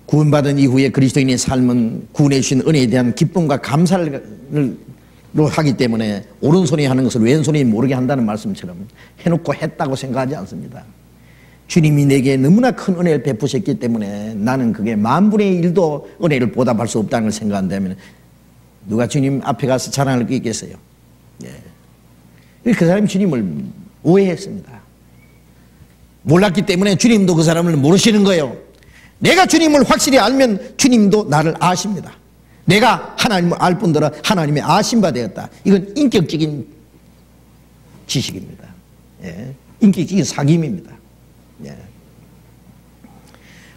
구원받은 이후에 그리스도인의 삶은 구원해 주신 은혜에 대한 기쁨과 감사를 하기 때문에 오른손이 하는 것을 왼손이 모르게 한다는 말씀처럼 해놓고 했다고 생각하지 않습니다. 주님이 내게 너무나 큰 은혜를 베푸셨기 때문에 나는 그게 10,000분의 1도 은혜를 보답할 수 없다는 걸 생각한다면 누가 주님 앞에 가서 자랑할 게 있겠어요? 그 사람이 주님을 오해했습니다. 몰랐기 때문에 주님도 그 사람을 모르시는 거예요. 내가 주님을 확실히 알면 주님도 나를 아십니다. 내가 하나님을 알 뿐더러 하나님의 아신 바 되었다. 이건 인격적인 지식입니다. 인격적인 사귐입니다.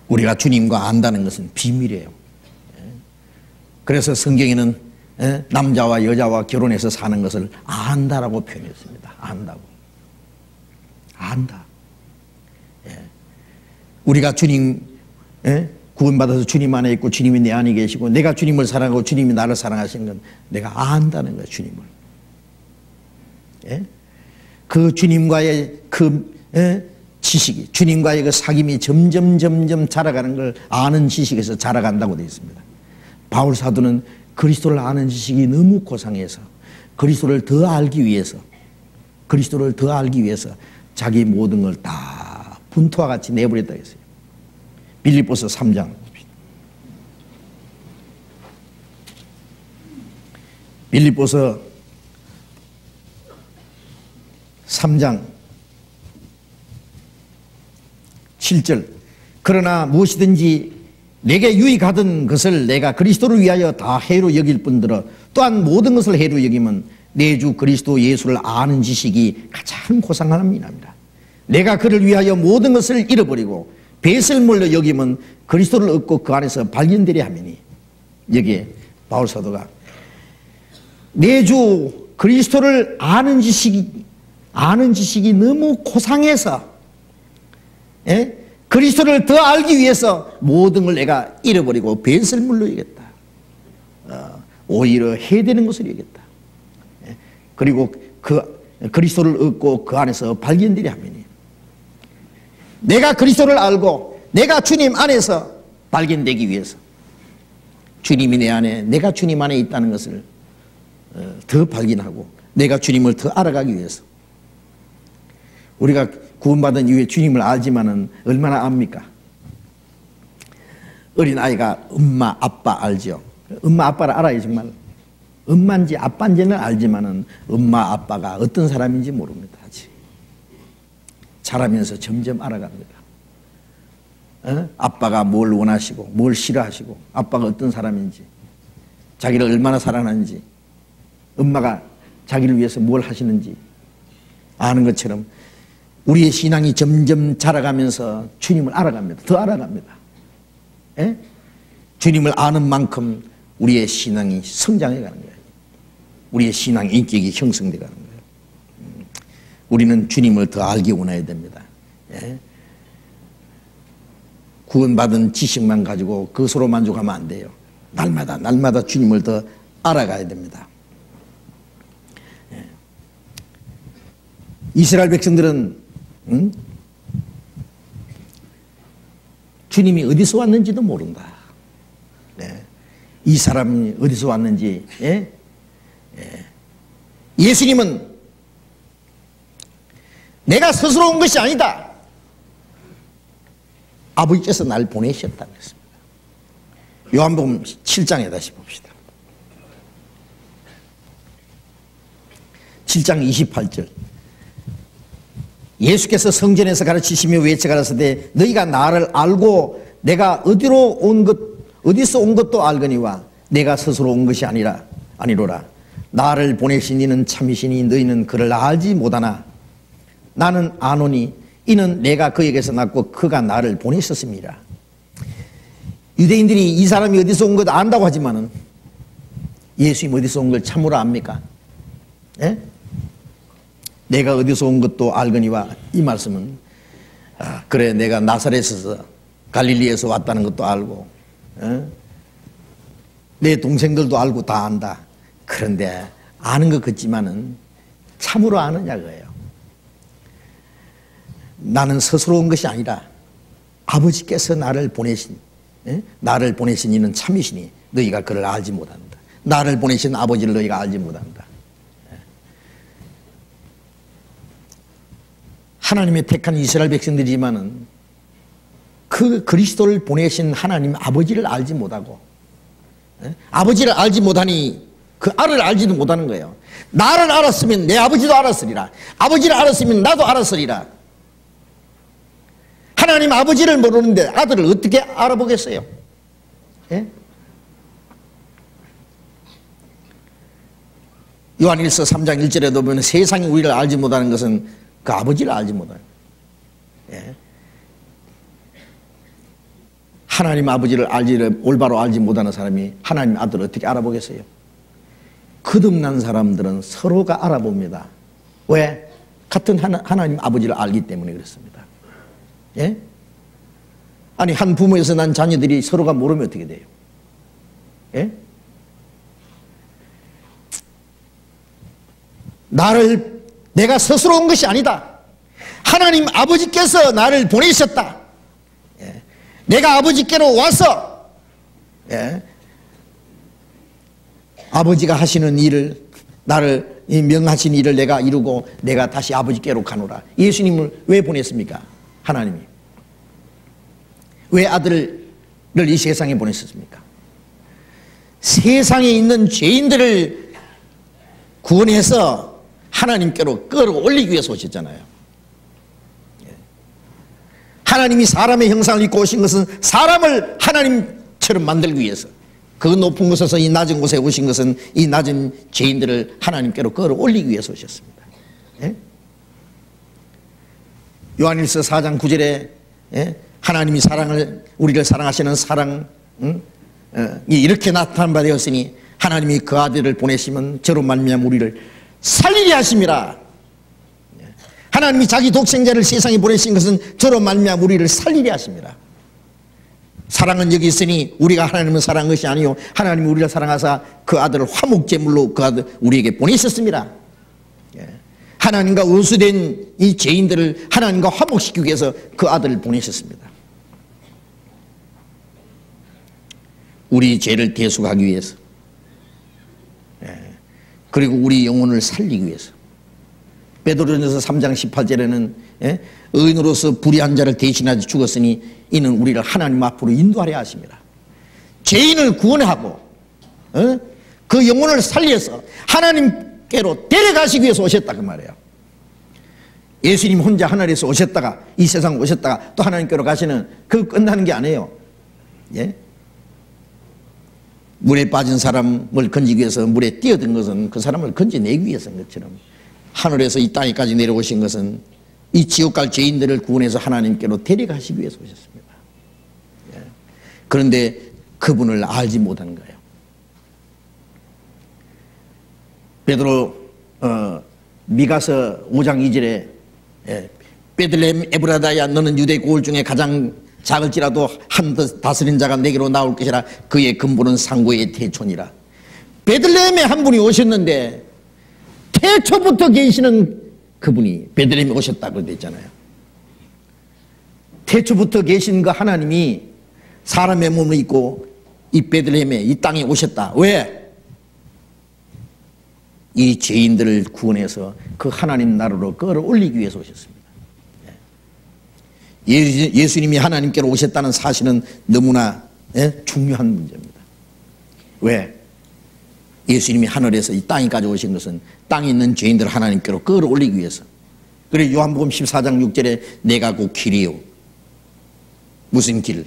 우리가 주님과 안다는 것은 비밀이에요. 그래서 성경에는 남자와 여자와 결혼해서 사는 것을 안다라고 표현했습니다. 안다고. 안다. 우리가 주님 구원받아서 주님 안에 있고 주님이 내 안에 계시고 내가 주님을 사랑하고 주님이 나를 사랑하시는 건 내가 안다는 거예요. 주님을. 그 주님과의 그 지식이, 주님과의 그 사귐이 점점 자라가는 걸 아는 지식에서 자라간다고 되어 있습니다. 바울 사도는 그리스도를 아는 지식이 너무 고상해서 그리스도를 더 알기 위해서 자기 모든 걸 다 분투와 같이 내버렸다고 했어요. 빌립보서 3장. 빌립보서 3장 7절. 그러나 무엇이든지 내게 유익하던 것을 내가 그리스도를 위하여 다 해로 여길 뿐더러 또한 모든 것을 해로 여기면 내 주 그리스도 예수를 아는 지식이 가장 고상함이랍니다. 내가 그를 위하여 모든 것을 잃어버리고 배설물로 여기면 그리스도를 얻고 그 안에서 발견되려 함이니. 여기에 바울 사도가 내 주 그리스도를 아는 지식이 너무 고상해서 그리스도를 더 알기 위해서 모든 걸 내가 잃어버리고 배설물로 여겼다. 오히려 해되는 것을 여겼다. 그리고 그리스도를 얻고 그 안에서 발견되려 함이니. 내가 그리스도를 알고 내가 주님 안에서 발견되기 위해서 주님이 내 안에, 내가 주님 안에 있다는 것을 더 발견하고 내가 주님을 더 알아가기 위해서. 우리가 구원받은 이후에 주님을 알지만은 얼마나 압니까? 어린아이가 엄마 아빠 알죠? 엄마 아빠를 알아요. 정말 엄마인지 아빠인지는 알지만은 엄마 아빠가 어떤 사람인지 모릅니다. 아직 자라면서 점점 알아갑니다. 아빠가 뭘 원하시고 뭘 싫어하시고 아빠가 어떤 사람인지, 자기를 얼마나 사랑하는지, 엄마가 자기를 위해서 뭘 하시는지 아는 것처럼 우리의 신앙이 점점 자라가면서 주님을 알아갑니다. 더 알아갑니다. 주님을 아는 만큼 우리의 신앙이 성장해 가는 거예요. 우리의 신앙 인격이 형성돼 가는 거예요. 우리는 주님을 더 알기 원해야 됩니다. 구원받은 지식만 가지고 그것으로 만족하면 안 돼요. 날마다 주님을 더 알아가야 됩니다. 이스라엘 백성들은 주님이 어디서 왔는지도 모른다. 네. 이 사람이 어디서 왔는지. 예? 예. 예수님은 내가 스스로 온 것이 아니다. 아버지께서 날 보내셨다고 했습니다. 요한복음 7장에 다시 봅시다. 7장 28절. 예수께서 성전에서 가르치시며 외쳐 가라사대 너희가 나를 알고 내가 어디서 온 것도 알거니와 내가 스스로 온 것이 아니로라. 나를 보내신 이는 참이시니 너희는 그를 알지 못하나 나는 아노니 이는 내가 그에게서 났고 그가 나를 보내셨습니다. 유대인들이 이 사람이 어디서 온 것 안다고 하지만은 예수님 어디서 온 걸 참으로 압니까? 예? 내가 어디서 온 것도 알거니와 이 말씀은 그래 내가 나사렛에서 갈릴리에서 왔다는 것도 알고 내 동생들도 알고 다 안다. 그런데 아는 것 같지만은 참으로 아느냐 그예요. 나는 스스로 온 것이 아니라 아버지께서 나를 보내신 이는 참이시니 너희가 그를 알지 못한다. 나를 보내신 아버지를 너희가 알지 못한다. 하나님의 택한 이스라엘 백성들이지만은 그 그리스도를 보내신 하나님 아버지를 알지 못하고 아버지를 알지 못하니 그 알을 알지도 못하는 거예요. 나를 알았으면 내 아버지도 알았으리라. 아버지를 알았으면 나도 알았으리라. 하나님 아버지를 모르는데 아들을 어떻게 알아보겠어요? 예? 요한일서 3장 1절에도 보면 세상이 우리를 알지 못하는 것은 그 아버지를 알지 못하는 거예요. 예? 하나님 아버지를 올바로 알지 못하는 사람이 하나님 아들을 어떻게 알아보겠어요? 거듭난 사람들은 서로가 알아봅니다. 왜? 같은 하나님 아버지를 알기 때문에 그렇습니다. 예? 아니 한 부모에서 난 자녀들이 서로가 모르면 어떻게 돼요? 예? 내가 스스로 온 것이 아니다. 하나님 아버지께서 나를 보내셨다. 예? 내가 아버지께로 와서 아버지가 하시는 일을 나를 명하신 일을 내가 이루고 내가 다시 아버지께로 가노라. 예수님을 왜 보냈습니까? 하나님이 왜 아들을 이 세상에 보내셨습니까? 세상에 있는 죄인들을 구원해서 하나님께로 끌어올리기 위해서 오셨잖아요. 하나님이 사람의 형상을 입고 오신 것은 사람을 하나님처럼 만들기 위해서, 그 높은 곳에서 이 낮은 곳에 오신 것은 이 낮은 죄인들을 하나님께로 끌어올리기 위해서 오셨습니다. 예? 요한일서 4장 9절에 하나님이 우리를 사랑하시는 사랑이 이렇게 나타난 바 되었으니 하나님이 그 아들을 보내시면 저로 말미암아 우리를 살리게 하심이라. 하나님이 자기 독생자를 세상에 보내신 것은 저로 말미암아 우리를 살리게 하심이라. 사랑은 여기 있으니 우리가 하나님을 사랑한 것이 아니요 하나님이 우리를 사랑하사 그 아들을 화목제물로 그 아들 우리에게 보내셨습니다. 하나님과 원수된 이 죄인들을 하나님과 화목시키기 위해서 그 아들을 보내셨습니다. 우리 죄를 대속하기 위해서, 그리고 우리 영혼을 살리기 위해서. 베드로전서 3장 18절에는 의인으로서 불의한 자를 대신하여 죽었으니 이는 우리를 하나님 앞으로 인도하려 하십니다. 죄인을 구원하고 그 영혼을 살려서 하나님께로 데려가시기 위해서 오셨다 그 말이에요. 예수님 혼자 하늘에서 오셨다가 이 세상 오셨다가 또 하나님께로 가시는, 그거 끝나는 게 아니에요. 예? 물에 빠진 사람을 건지기 위해서 물에 뛰어든 것은 그 사람을 건져내기 위해서인 것처럼 하늘에서 이 땅에까지 내려오신 것은 이 지옥 갈 죄인들을 구원해서 하나님께로 데려가시기 위해서 오셨습니다. 예. 그런데 그분을 알지 못하는 거예요. 베드로 미가서 5장 2절에 베들레헴 에브라다야 너는 유대 고을 중에 가장 작을지라도 한 다스린 자가 내게로 나올 것이라. 그의 근본은 상고의 태초니라. 베들레헴에 한 분이 오셨는데 태초부터 계시는 그분이 베들레헴에 오셨다고 됐잖아요. 태초부터 계신 그 하나님이 사람의 몸을 입고 이 베들레헴에 이 땅에 오셨다. 왜? 이 죄인들을 구원해서 그 하나님 나라로 끌어올리기 위해서 오셨습니다. 예수님이 하나님께로 오셨다는 사실은 너무나 중요한 문제입니다. 왜? 예수님이 하늘에서 이 땅에까지 오신 것은 땅에 있는 죄인들을 하나님께로 끌어올리기 위해서. 그래서 요한복음 14장 6절에 내가 곧 길이요. 무슨 길?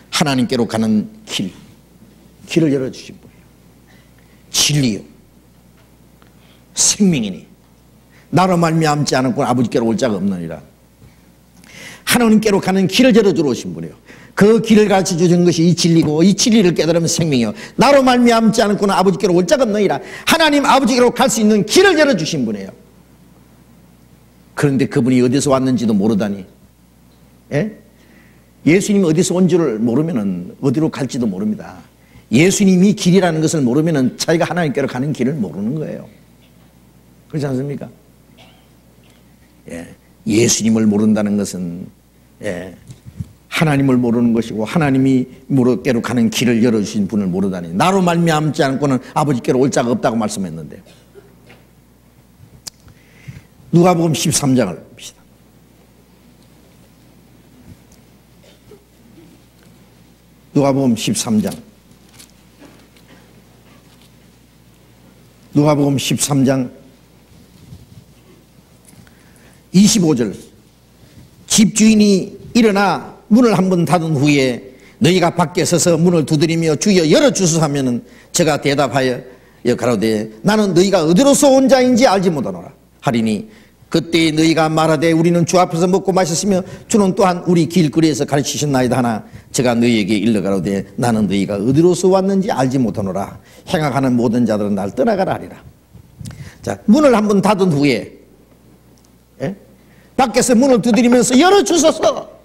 하나님께로 가는 길. 길을 열어주신 분이에요. 진리요. 생명이니 나로 말미암지 않고 아버지께로 올 자가 없느니라. 하나님께로 가는 길을 열어주러 오신 분이에요. 그 길을 가르쳐 주신 것이 이 진리고 이 진리를 깨달으면 생명이요 나로 말미암지 않고는 아버지께로 올 자가 없느니라. 하나님 아버지께로 갈 수 있는 길을 열어주신 분이에요. 그런데 그분이 어디서 왔는지도 모르다니, 예수님이 어디서 온 줄을 모르면 어디로 갈지도 모릅니다. 예수님이 길이라는 것을 모르면 자기가 하나님께로 가는 길을 모르는 거예요. 그렇지 않습니까? 예수님을 모른다는 것은 하나님을 모르는 것이고 하나님이 무릇께로 가는 길을 열어주신 분을 모르다니 나로 말미암지 않고는 아버지께로 올 자가 없다고 말씀했는데, 누가복음 13장을 봅시다. 누가복음 13장. 누가복음 13장 25절. 집주인이 일어나 문을 한번 닫은 후에 너희가 밖에 서서 문을 두드리며 주여 열어주소서 하면은 제가 대답하여 가로되 나는 너희가 어디로서 온 자인지 알지 못하노라 하리니 그때 너희가 말하되 우리는 주 앞에서 먹고 마셨으며 주는 또한 우리 길거리에서 가르치셨나이다 하나 제가 너희에게 일러 가로되 나는 너희가 어디로서 왔는지 알지 못하노라. 행악하는 모든 자들은 날 떠나가라 하리라. 자, 문을 한번 닫은 후에 밖에서 문을 두드리면서 열어주소서.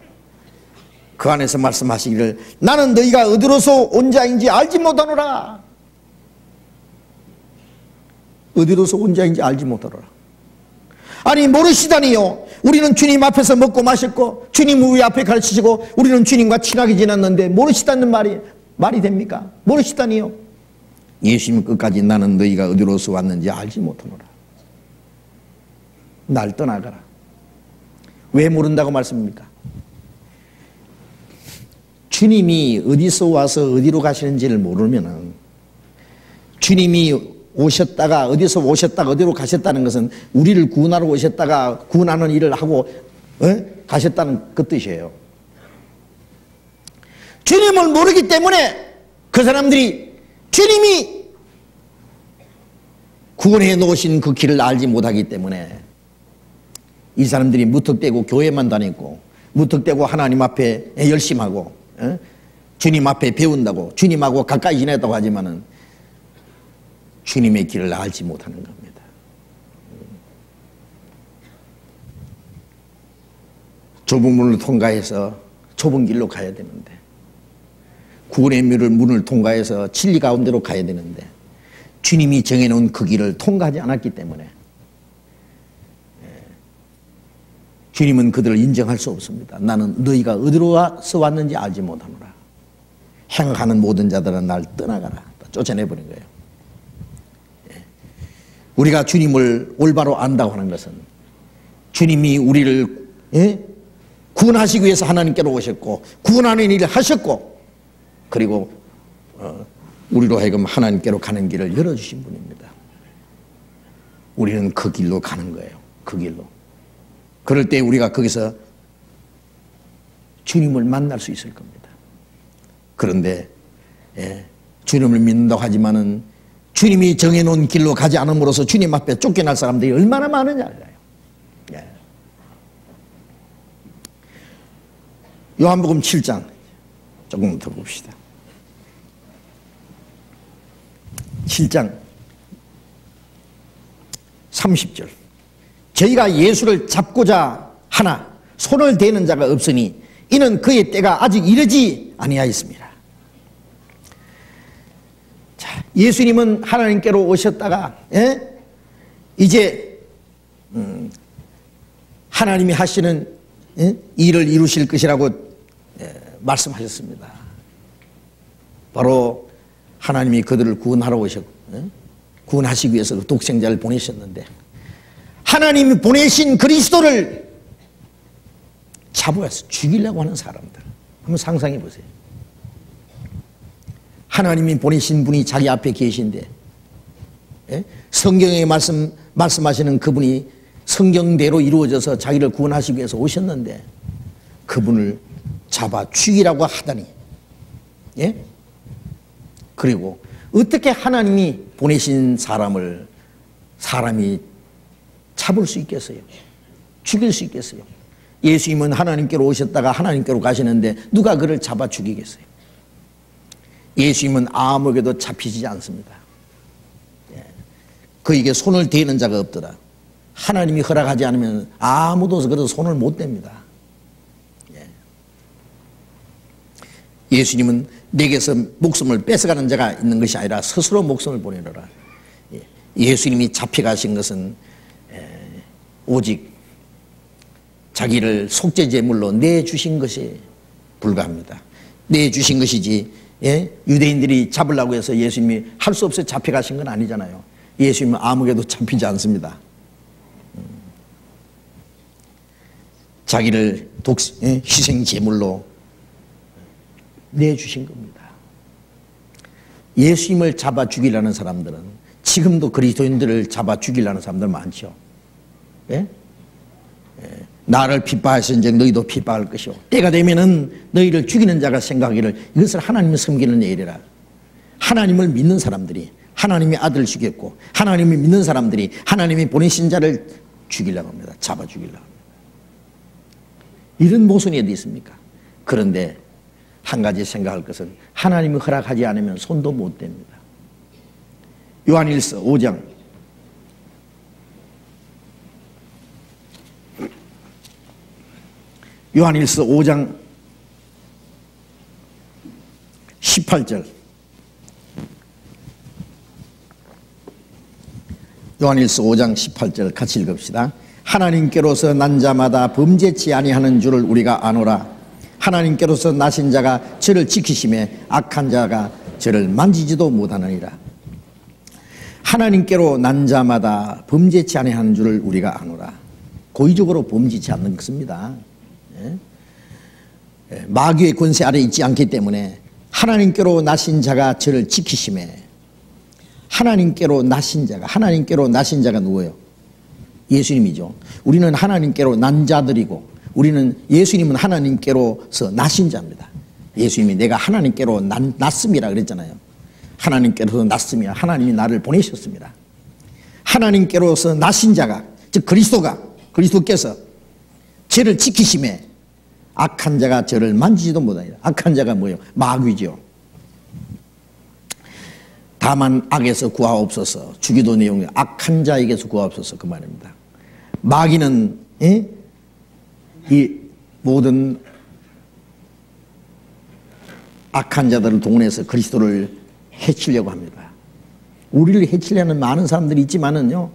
그 안에서 말씀하시기를 나는 너희가 어디로서 온 자인지 알지 못하노라. 어디로서 온 자인지 알지 못하노라. 아니 모르시다니요. 우리는 주님 앞에서 먹고 마셨고 주님 우리 앞에 가르치시고 우리는 주님과 친하게 지냈는데 모르시다는 말이 됩니까? 모르시다니요. 예수님 끝까지 나는 너희가 어디로서 왔는지 알지 못하노라. 날 떠나가라. 왜 모른다고 말씀입니까? 주님이 어디서 와서 어디로 가시는지를 모르면, 주님이 오셨다가 어디서 오셨다가 어디로 가셨다는 것은 우리를 구원하러 오셨다가 구원하는 일을 하고 가셨다는 그 뜻이에요. 주님을 모르기 때문에 그 사람들이 주님이 구원해 놓으신 그 길을 알지 못하기 때문에 이 사람들이 무턱대고 교회만 다니고 무턱대고 하나님 앞에 열심하고 주님 앞에 배운다고 주님하고 가까이 지냈다고 하지만은 주님의 길을 알지 못하는 겁니다. 좁은 문을 통과해서 좁은 길로 가야 되는데, 구원의 문을 통과해서 진리 가운데로 가야 되는데 주님이 정해놓은 그 길을 통과하지 않았기 때문에 주님은 그들을 인정할 수 없습니다. 나는 너희가 어디로서 왔는지 알지 못하노라. 행하는 모든 자들은 날 떠나가라. 쫓아내버린 거예요. 우리가 주님을 올바로 안다고 하는 것은 주님이 우리를 구원하시기 위해서 하나님께로 오셨고 구원하는 일을 하셨고 그리고 우리로 하여금 하나님께로 가는 길을 열어주신 분입니다. 우리는 그 길로 가는 거예요. 그 길로. 그럴 때 우리가 거기서 주님을 만날 수 있을 겁니다. 그런데 주님을 믿는다고 하지만은 주님이 정해놓은 길로 가지 않음으로써 주님 앞에 쫓겨날 사람들이 얼마나 많은지 알아요. 요한복음 7장 조금 더 봅시다. 7장 30절. 저희가 예수를 잡고자 하나 손을 대는 자가 없으니 이는 그의 때가 아직 이르지 아니하였습니다. 자, 예수님은 하나님께로 오셨다가 이제 하나님이 하시는 일을 이루실 것이라고 말씀하셨습니다. 바로 하나님이 그들을 구원하러 오셨고 구원하시기 위해서 그 독생자를 보내셨는데 하나님이 보내신 그리스도를 잡아서 죽이려고 하는 사람들 한번 상상해 보세요. 하나님이 보내신 분이 자기 앞에 계신데 성경에 말씀하시는 그분이 성경대로 이루어져서 자기를 구원하시기 위해서 오셨는데 그분을 잡아 죽이라고 하다니. 그리고 어떻게 하나님이 보내신 사람이 잡을 수 있겠어요? 죽일 수 있겠어요? 예수님은 하나님께로 오셨다가 하나님께로 가시는데 누가 그를 잡아 죽이겠어요? 예수님은 아무에게도 잡히지 않습니다. 그에게 손을 대는 자가 없더라. 하나님이 허락하지 않으면 아무도 그래도 손을 못 댑니다. 예수님은 내게서 목숨을 뺏어가는 자가 있는 것이 아니라 스스로 목숨을 보내노라. 예수님이 잡혀가신 것은 오직 자기를 속죄제물로 내주신 것이 불가합니다. 내주신 것이지 유대인들이 잡으려고 해서 예수님이 할 수 없이 잡혀가신 건 아니잖아요. 예수님은 아무에게도 잡히지 않습니다. 자기를 희생제물로 내주신 겁니다. 예수님을 잡아 죽이려는 사람들은 지금도 그리스도인들을 잡아 죽이려는 사람들 많죠. 나를 핍박하신 즉 너희도 핍박할 것이요 때가 되면은 너희를 죽이는 자가 생각하기를 이것을 하나님을 섬기는 일이라. 하나님을 믿는 사람들이 하나님의 아들을 죽였고 하나님을 믿는 사람들이 하나님이 보내신 자를 죽이려고 합니다. 잡아 죽이려고 합니다. 이런 모순이 어디 있습니까? 그런데 한 가지 생각할 것은 하나님이 허락하지 않으면 손도 못 댑니다. 요한일서 5장 요한일서 5장 18절 요한일서 5장 18절 같이 읽읍시다. 하나님께로서 난 자마다 범죄치 아니하는 줄을 우리가 아노라. 하나님께로서 나신 자가 저를 지키심에 악한 자가 저를 만지지도 못하느니라. 하나님께로 난 자마다 범죄치 아니하는 줄을 우리가 아노라. 고의적으로 범죄치 않는 것입니다. 마귀의 권세 아래 있지 않기 때문에 하나님께로 나신 자가 저를 지키심에 하나님께로 나신 자가 누구예요? 예수님이죠. 우리는 하나님께로 난 자들이고 예수님은 하나님께로서 나신 자입니다. 예수님이 내가 하나님께로 났음이라 그랬잖아요. 하나님께로서 났으며 하나님이 나를 보내셨습니다. 하나님께로서 나신 자가 즉 그리스도께서 저를 지키심에 악한 자가 저를 만지지도 못하니라. 악한 자가 뭐예요? 마귀죠. 다만 악에서 구하옵소서. 주기도 내용이 악한 자에게서 구하옵소서 그 말입니다. 마귀는 이 모든 악한 자들을 동원해서 그리스도를 해치려고 합니다. 우리를 해치려는 많은 사람들이 있지만은요,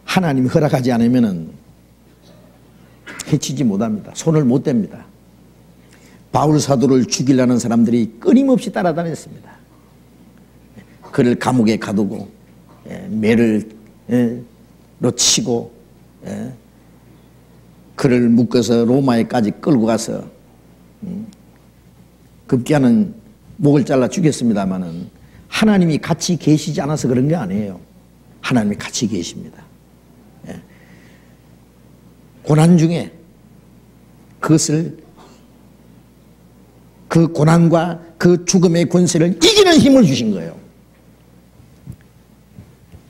하나님이 허락하지 않으면은 해치지 못합니다. 손을 못 댑니다. 바울 사도를 죽이려는 사람들이 끊임없이 따라다녔습니다. 그를 감옥에 가두고 매를 치고 그를 묶어서 로마에까지 끌고 가서 급기야는 목을 잘라 죽였습니다마는 하나님이 같이 계시지 않아서 그런 게 아니에요. 하나님이 같이 계십니다. 고난 중에 그 고난과 그 죽음의 권세를 이기는 힘을 주신 거예요.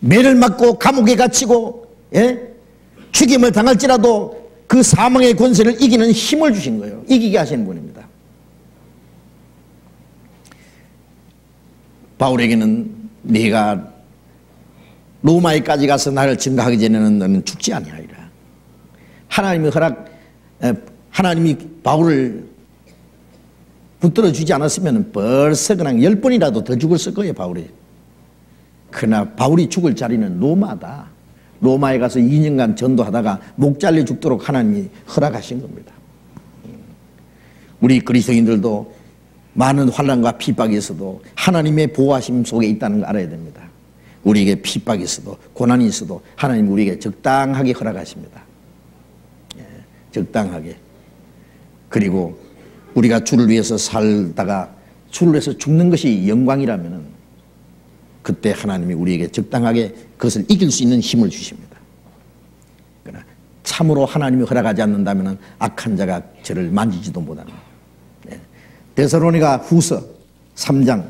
매를 맞고 감옥에 갇히고 죽임을 당할지라도 그 사망의 권세를 이기는 힘을 주신 거예요. 이기게 하시는 분입니다. 바울에게는 네가 로마에까지 가서 나를 증거하기 전에는 너는 죽지 아니하리라. 하나님이 바울을 붙들어 주지 않았으면 벌써 그냥 10번이라도 더 죽었을 거예요, 바울이. 그러나 바울이 죽을 자리는 로마다. 로마에 가서 2년간 전도하다가 목 잘려 죽도록 하나님이 허락하신 겁니다. 우리 그리스도인들도 많은 환난과 핍박이 있어도 하나님의 보호하심 속에 있다는 거 알아야 됩니다. 우리에게 핍박이 있어도 고난이 있어도 하나님 우리에게 적당하게 허락하십니다. 적당하게. 그리고 우리가 주를 위해서 살다가 주를 위해서 죽는 것이 영광이라면 그때 하나님이 우리에게 적당하게 그것을 이길 수 있는 힘을 주십니다. 그러나 참으로 하나님이 허락하지 않는다면 악한 자가 저를 만지지도 못하는 거예요. 데살로니가 후서 3장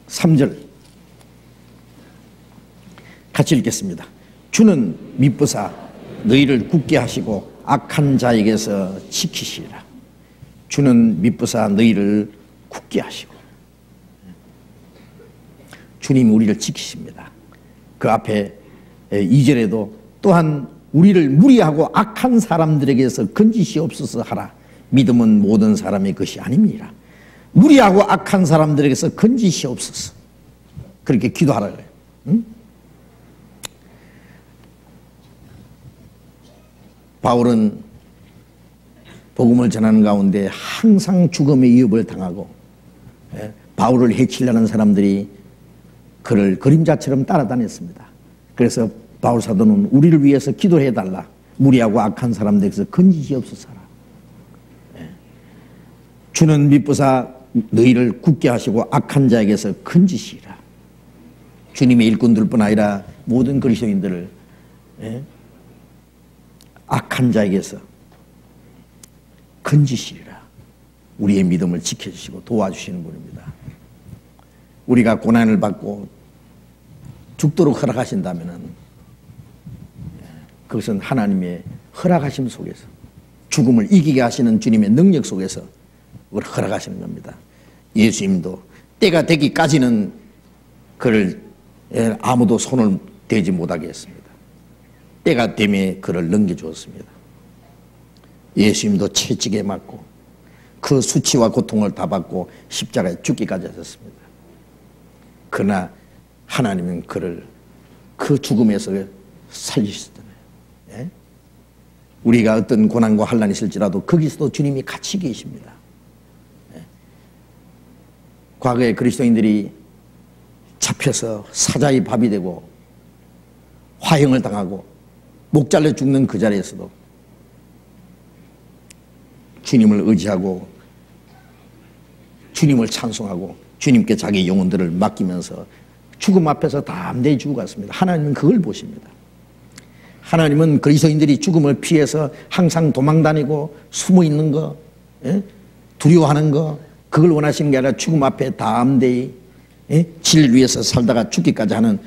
3절 같이 읽겠습니다. 주는 미쁘사 너희를 굳게 하시고 악한 자에게서 지키시리라. 주는 미쁘사 너희를 굳게 하시고. 주님이 우리를 지키십니다. 그 앞에 2절에도 또한 우리를 무리하고 악한 사람들에게서 건지시옵소서 하라. 믿음은 모든 사람의 것이 아닙니다. 무리하고 악한 사람들에게서 건지시옵소서. 그렇게 기도하라 그래요. 응? 바울은 복음을 전하는 가운데 항상 죽음의 위협을 당하고 바울을 해치려는 사람들이 그를 그림자처럼 따라다녔습니다. 그래서 바울 사도는 우리를 위해서 기도해달라. 무리하고 악한 사람들에게서 건지시옵소서 하라. 주는 미쁘사 너희를 굳게 하시고 악한 자에게서 건지시라. 주님의 일꾼들뿐 아니라 모든 그리스도인들을 악한 자에게서 건지시리라. 우리의 믿음을 지켜주시고 도와주시는 분입니다. 우리가 고난을 받고 죽도록 허락하신다면 그것은 하나님의 허락하심 속에서 죽음을 이기게 하시는 주님의 능력 속에서 그걸 허락하시는 겁니다. 예수님도 때가 되기까지는 그를 아무도 손을 대지 못하게 했습니다. 때가 되매 그를 넘겨주었습니다. 예수님도 채찍에 맞고 그 수치와 고통을 다 받고 십자가에 죽기까지 하셨습니다. 그러나 하나님은 그를 그 죽음에서 살리시잖아요. 예? 우리가 어떤 고난과 환난이 있을지라도 거기서도 주님이 같이 계십니다. 예? 과거에 그리스도인들이 잡혀서 사자의 밥이 되고 화형을 당하고 목 잘려 죽는 그 자리에서도 주님을 의지하고 주님을 찬송하고 주님께 자기 영혼들을 맡기면서 죽음 앞에서 담대히 죽어갔습니다. 하나님은 그걸 보십니다. 하나님은 그리스도인들이 죽음을 피해서 항상 도망다니고 숨어있는 거, 두려워하는 거, 그걸 원하시는 게 아니라 죽음 앞에 담대히 진리를 위해서 살다가 죽기까지 하는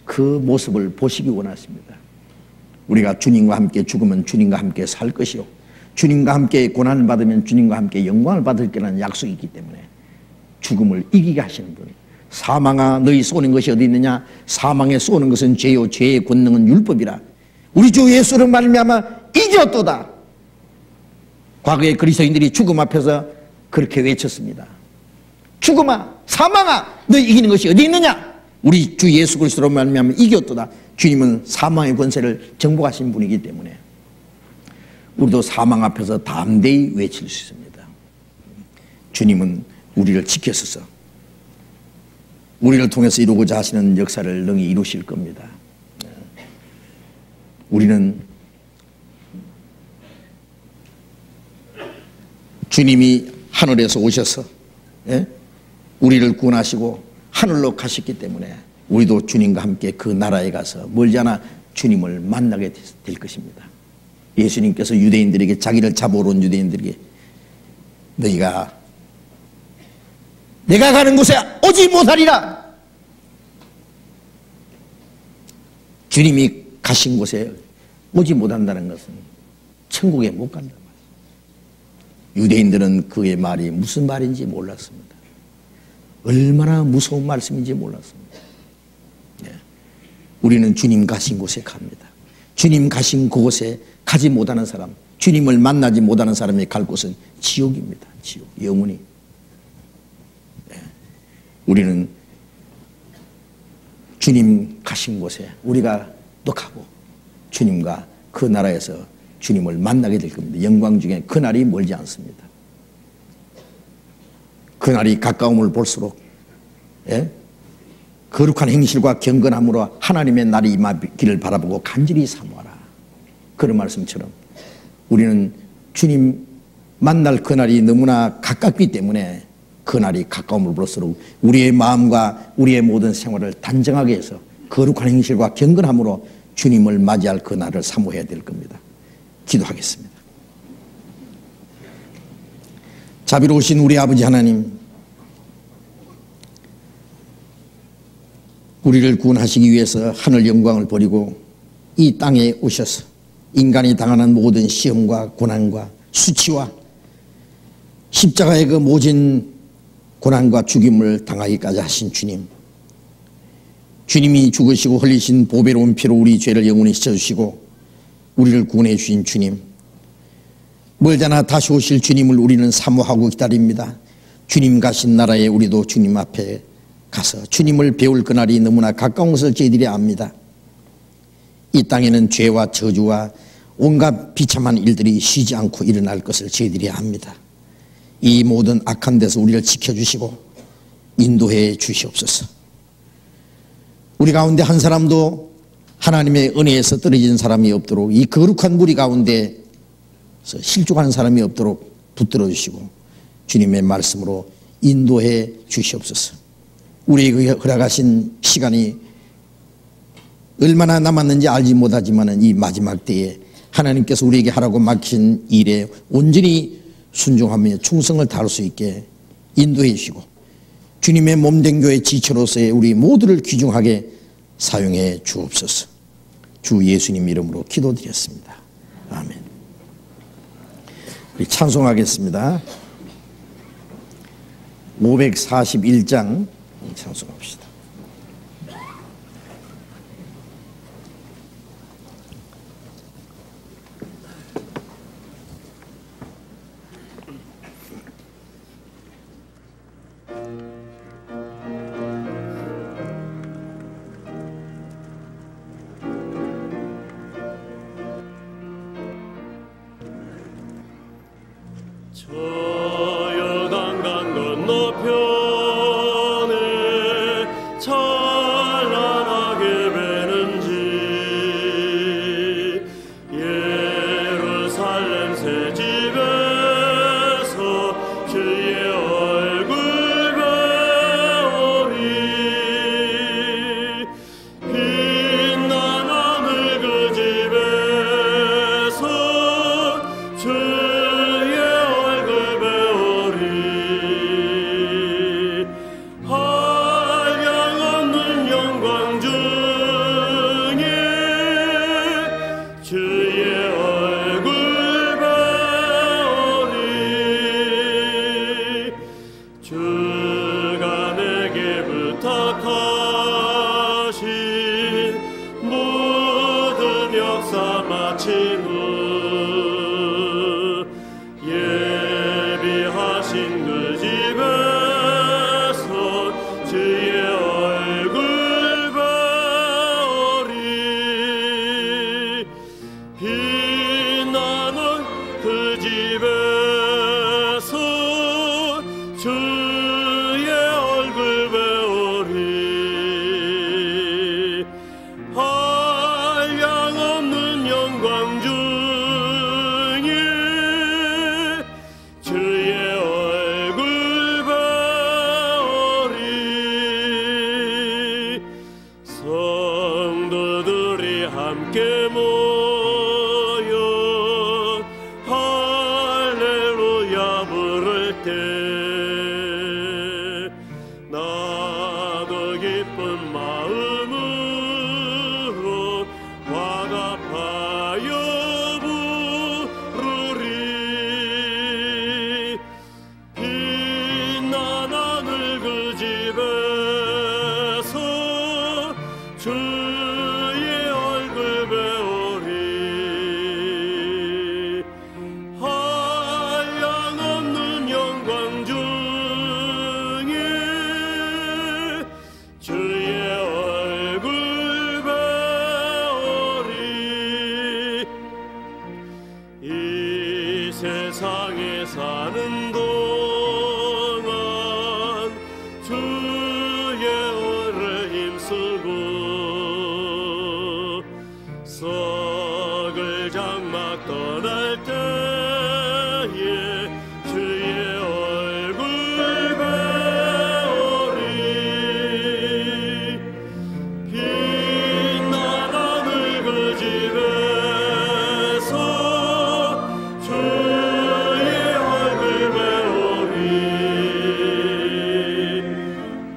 그 모습을 보시기 원하십니다. 우리가 주님과 함께 죽으면 주님과 함께 살 것이요, 주님과 함께 고난을 받으면 주님과 함께 영광을 받을 거라는 약속이 있기 때문에 죽음을 이기게 하시는 분. 사망아 너희 쏘는 것이 어디 있느냐? 사망에 쏘는 것은 죄요 죄의 권능은 율법이라. 우리 주 예수를 말미암아 이겼도다. 과거에 그리스도인들이 죽음 앞에서 그렇게 외쳤습니다. 죽음아 사망아 너희 이기는 것이 어디 있느냐? 우리 주 예수 그리스도로 말미암아 이겼도다. 주님은 사망의 권세를 정복하신 분이기 때문에 우리도 사망 앞에서 담대히 외칠 수 있습니다. 주님은 우리를 지켜서서 우리를 통해서 이루고자 하시는 역사를 능히 이루실 겁니다. 우리는 주님이 하늘에서 오셔서 우리를 구원하시고 하늘로 가셨기 때문에 우리도 주님과 함께 그 나라에 가서 멀지 않아 주님을 만나게 될 것입니다. 예수님께서 유대인들에게, 자기를 잡아오러 온 유대인들에게 너희가 내가 가는 곳에 오지 못하리라. 주님이 가신 곳에 오지 못한다는 것은 천국에 못 간다는 말이에요. 유대인들은 그의 말이 무슨 말인지 몰랐습니다. 얼마나 무서운 말씀인지 몰랐습니다. 우리는 주님 가신 곳에 갑니다. 주님 가신 그곳에 가지 못하는 사람, 주님을 만나지 못하는 사람이 갈 곳은 지옥입니다. 지옥, 영원히. 우리는 주님 가신 곳에 우리가 또 가고 주님과 그 나라에서 주님을 만나게 될 겁니다. 영광 중에 그날이 멀지 않습니다. 그날이 가까움을 볼수록 거룩한 행실과 경건함으로 하나님의 날이 임하기를 바라보고 간절히 사모하라. 그런 말씀처럼 우리는 주님 만날 그날이 너무나 가깝기 때문에 그날이 가까움을 볼수록 우리의 마음과 우리의 모든 생활을 단정하게 해서 거룩한 행실과 경건함으로 주님을 맞이할 그날을 사모해야 될 겁니다. 기도하겠습니다. 자비로우신 우리 아버지 하나님, 우리를 구원하시기 위해서 하늘 영광을 버리고 이 땅에 오셔서 인간이 당하는 모든 시험과 고난과 수치와 십자가의 그 모진 고난과 죽임을 당하기까지 하신 주님, 주님이 죽으시고 흘리신 보배로운 피로 우리 죄를 영원히 씻어주시고 우리를 구원해 주신 주님, 멀잖아 다시 오실 주님을 우리는 사모하고 기다립니다. 주님 가신 나라에 우리도 주님 앞에 가서 주님을 배울 그날이 너무나 가까운 것을 저희들이 압니다. 이 땅에는 죄와 저주와 온갖 비참한 일들이 쉬지 않고 일어날 것을 저희들이 압니다. 이 모든 악한 데서 우리를 지켜주시고 인도해 주시옵소서. 우리 가운데 한 사람도 하나님의 은혜에서 떨어진 사람이 없도록 이 거룩한 무리 가운데서 실족하는 사람이 없도록 붙들어 주시고 주님의 말씀으로 인도해 주시옵소서. 우리에게 허락하신 시간이 얼마나 남았는지 알지 못하지만 이 마지막 때에 하나님께서 우리에게 하라고 맡긴 일에 온전히 순종하며 충성을 다할 수 있게 인도해 주시고 주님의 몸된 교회 지체로서의 우리 모두를 귀중하게 사용해 주옵소서. 주 예수님 이름으로 기도드렸습니다. 아멘. 우리 찬송하겠습니다. 541장 찬송합시다. 저 요단강 건너편에 찬란하게 배는지 예루살렘 새 집에서 주의 얼굴 배우리 빛난 하늘 그 집에서 주의 얼굴 배우리 한량없는 영광 중에 주의 얼굴 배우리 주가 내게 부탁하신 모든 역사 마친 후 예비하신 그 집에서 주의 얼굴 배우리 빛나는 그 집에서 주의 얼굴 배우리 한량없는 영광 중에 주의 얼굴 배우리 성도들이 함께 모여 할렐루야 세상에 사는 동안 주의 오래 힘쓰고 썩을 장막 떠날 때에 주의 얼굴 배우리 빛난 하늘 그 집에서 주의 얼굴 배우리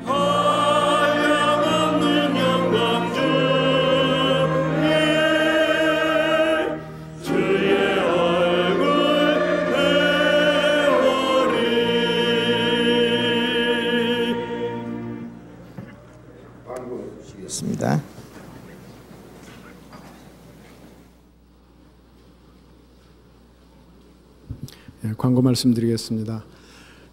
한량없는 영광 주의 얼굴 배우리. 주시겠습니다. 광고 말씀드리겠습니다.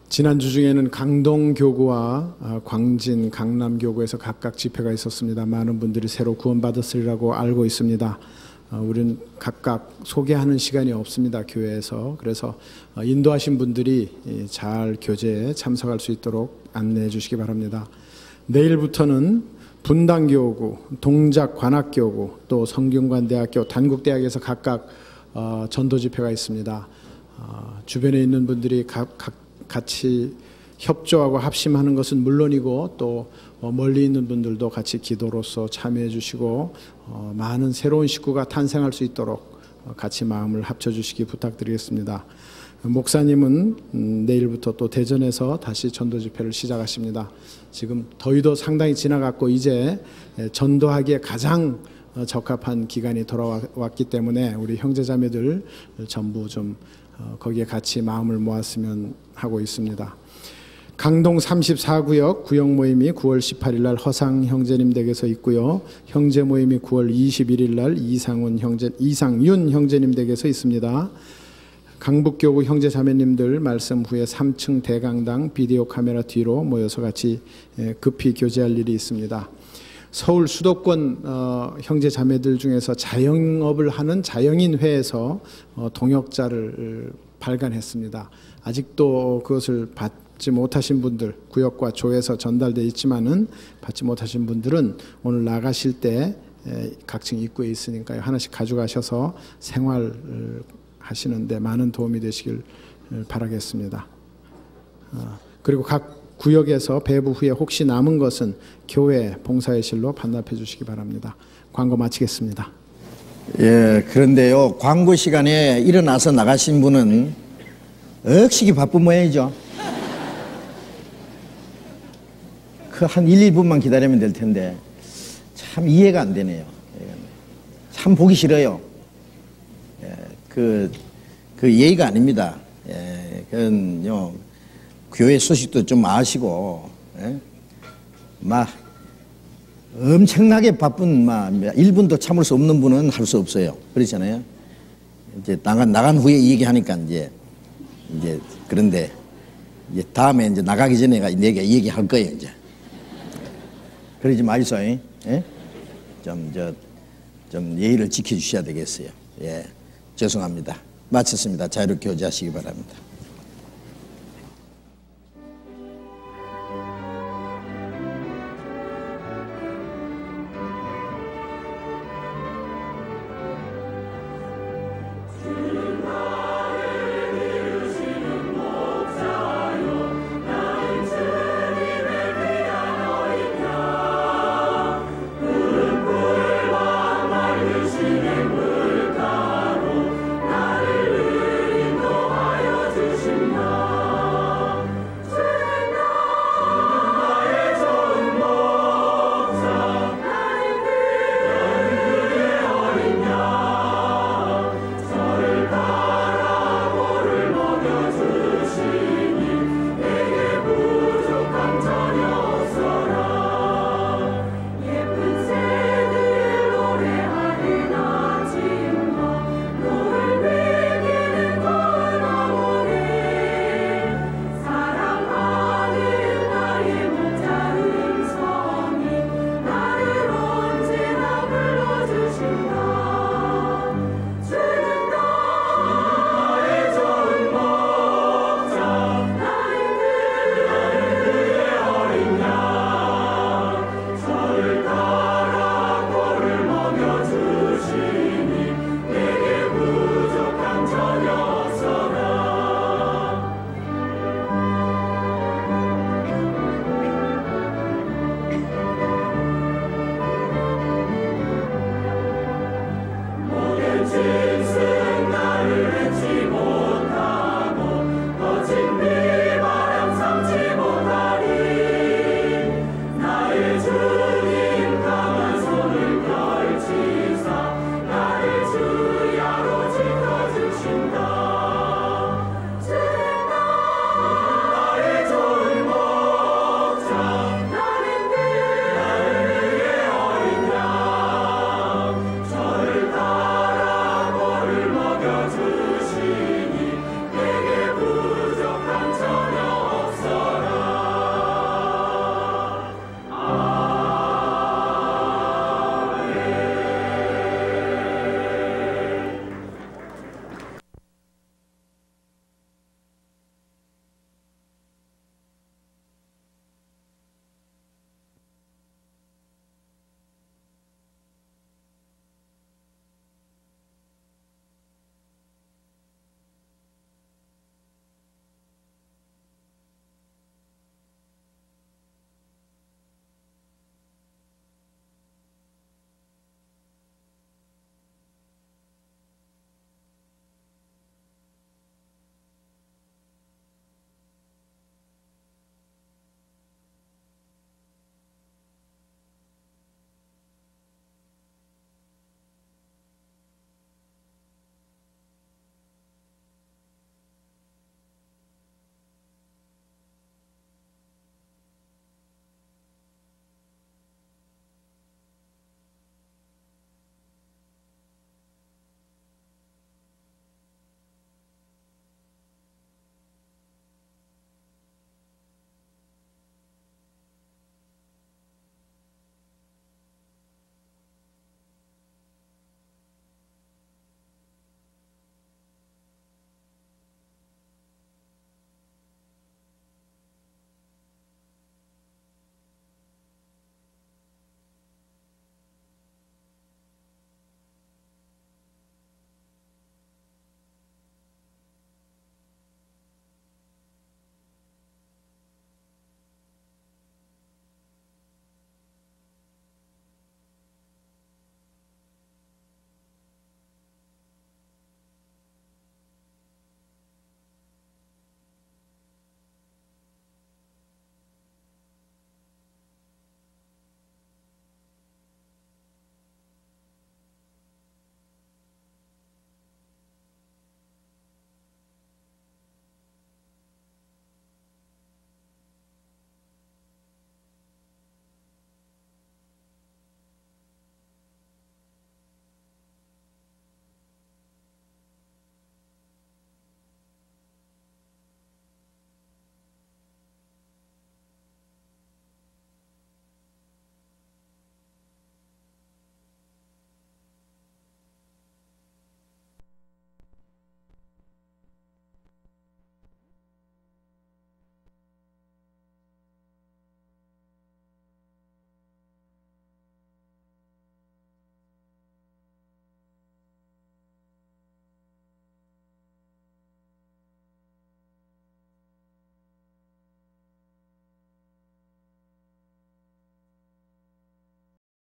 지난주 중에는 강동교구와 광진, 강남교구에서 각각 집회가 있었습니다. 많은 분들이 새로 구원받았으리라고 알고 있습니다. 우리는 각각 소개하는 시간이 없습니다, 교회에서. 그래서 인도하신 분들이 잘 교제에 참석할 수 있도록 안내해 주시기 바랍니다. 내일부터는 분당교구, 동작관악교구, 또 성균관대학교, 단국대학에서 각각 전도 집회가 있습니다. 주변에 있는 분들이 같이 협조하고 합심하는 것은 물론이고 또 멀리 있는 분들도 같이 기도로서 참여해 주시고 많은 새로운 식구가 탄생할 수 있도록 같이 마음을 합쳐 주시기 부탁드리겠습니다. 목사님은 내일부터 또 대전에서 다시 전도 집회를 시작하십니다. 지금 더위도 상당히 지나갔고 이제 전도하기에 가장 적합한 기간이 돌아왔기 때문에 우리 형제자매들 전부 좀 거기에 같이 마음을 모았으면 하고 있습니다. 강동 34구역 구역 모임이 9월 18일 날 허상 형제님 댁에서 있고요. 형제 모임이 9월 21일 날 이상윤 형제님 댁에서 있습니다. 강북교구 형제 자매님들 말씀 후에 3층 대강당 비디오 카메라 뒤로 모여서 같이 급히 교제할 일이 있습니다. 서울 수도권 형제 자매들 중에서 자영업을 하는 자영인회에서 동역자를 발간했습니다. 아직도 그것을 받지 못하신 분들, 구역과 조에서 전달되어 있지만은 받지 못하신 분들은 오늘 나가실 때 각층 입구에 있으니까요. 하나씩 가져가셔서 생활하시는데 많은 도움이 되시길 바라겠습니다. 그리고 각 구역에서 배부 후에 혹시 남은 것은 교회 봉사의 실로 반납해 주시기 바랍니다. 광고 마치겠습니다. 예, 그런데요, 광고 시간에 일어나서 나가신 분은 억시기 바쁜 모양이죠. 그 한 1, 2분만 기다리면 될 텐데 참 이해가 안 되네요. 참 보기 싫어요. 그 예의가 아닙니다. 그건요, 교회 소식도 좀 아시고, 막 엄청나게 바쁜, 막 1분도 참을 수 없는 분은 할 수 없어요. 그렇잖아요. 이제 나간 후에 얘기하니까 이제 그런데 이제 다음에 이제 나가기 전에 내가 얘기할 거예요, 이제. 그러지 마이소, 좀 예의를 지켜주셔야 되겠어요. 예, 죄송합니다. 마쳤습니다. 자유롭게 교제하시기 바랍니다.